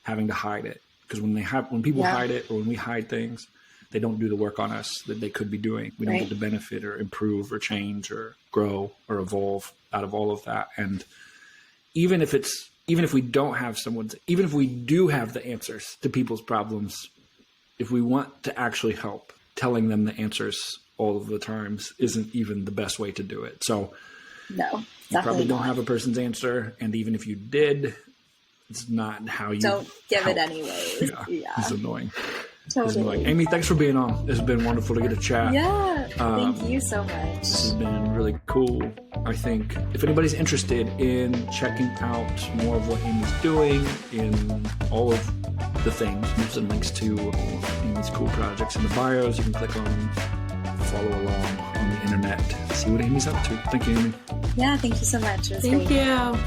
having to hide it. Because when people hide it or when we hide things, they don't do the work on us that they could be doing. We don't get to benefit or improve or change or grow or evolve out of all of that. And even if we don't have even if we do have the answers to people's problems, if we want to actually help, telling them the answers all of the times isn't even the best way to do it. So no, you probably don't have a person's answer. And even if you did, it's not how you don't give help. it anyways. Yeah. It's annoying. Totally. It's annoying. Amy, thanks for being on. It's been wonderful to get a chat. Yeah, thank you so much. This has been really cool. I think if anybody's interested in checking out more of what Amy's doing in all of the things, there's links to Amy's cool projects in the bios. You can click on follow along on the internet, see what Amy's up to. Thank you, Amy. Yeah, thank you so much. It was Thank great. you.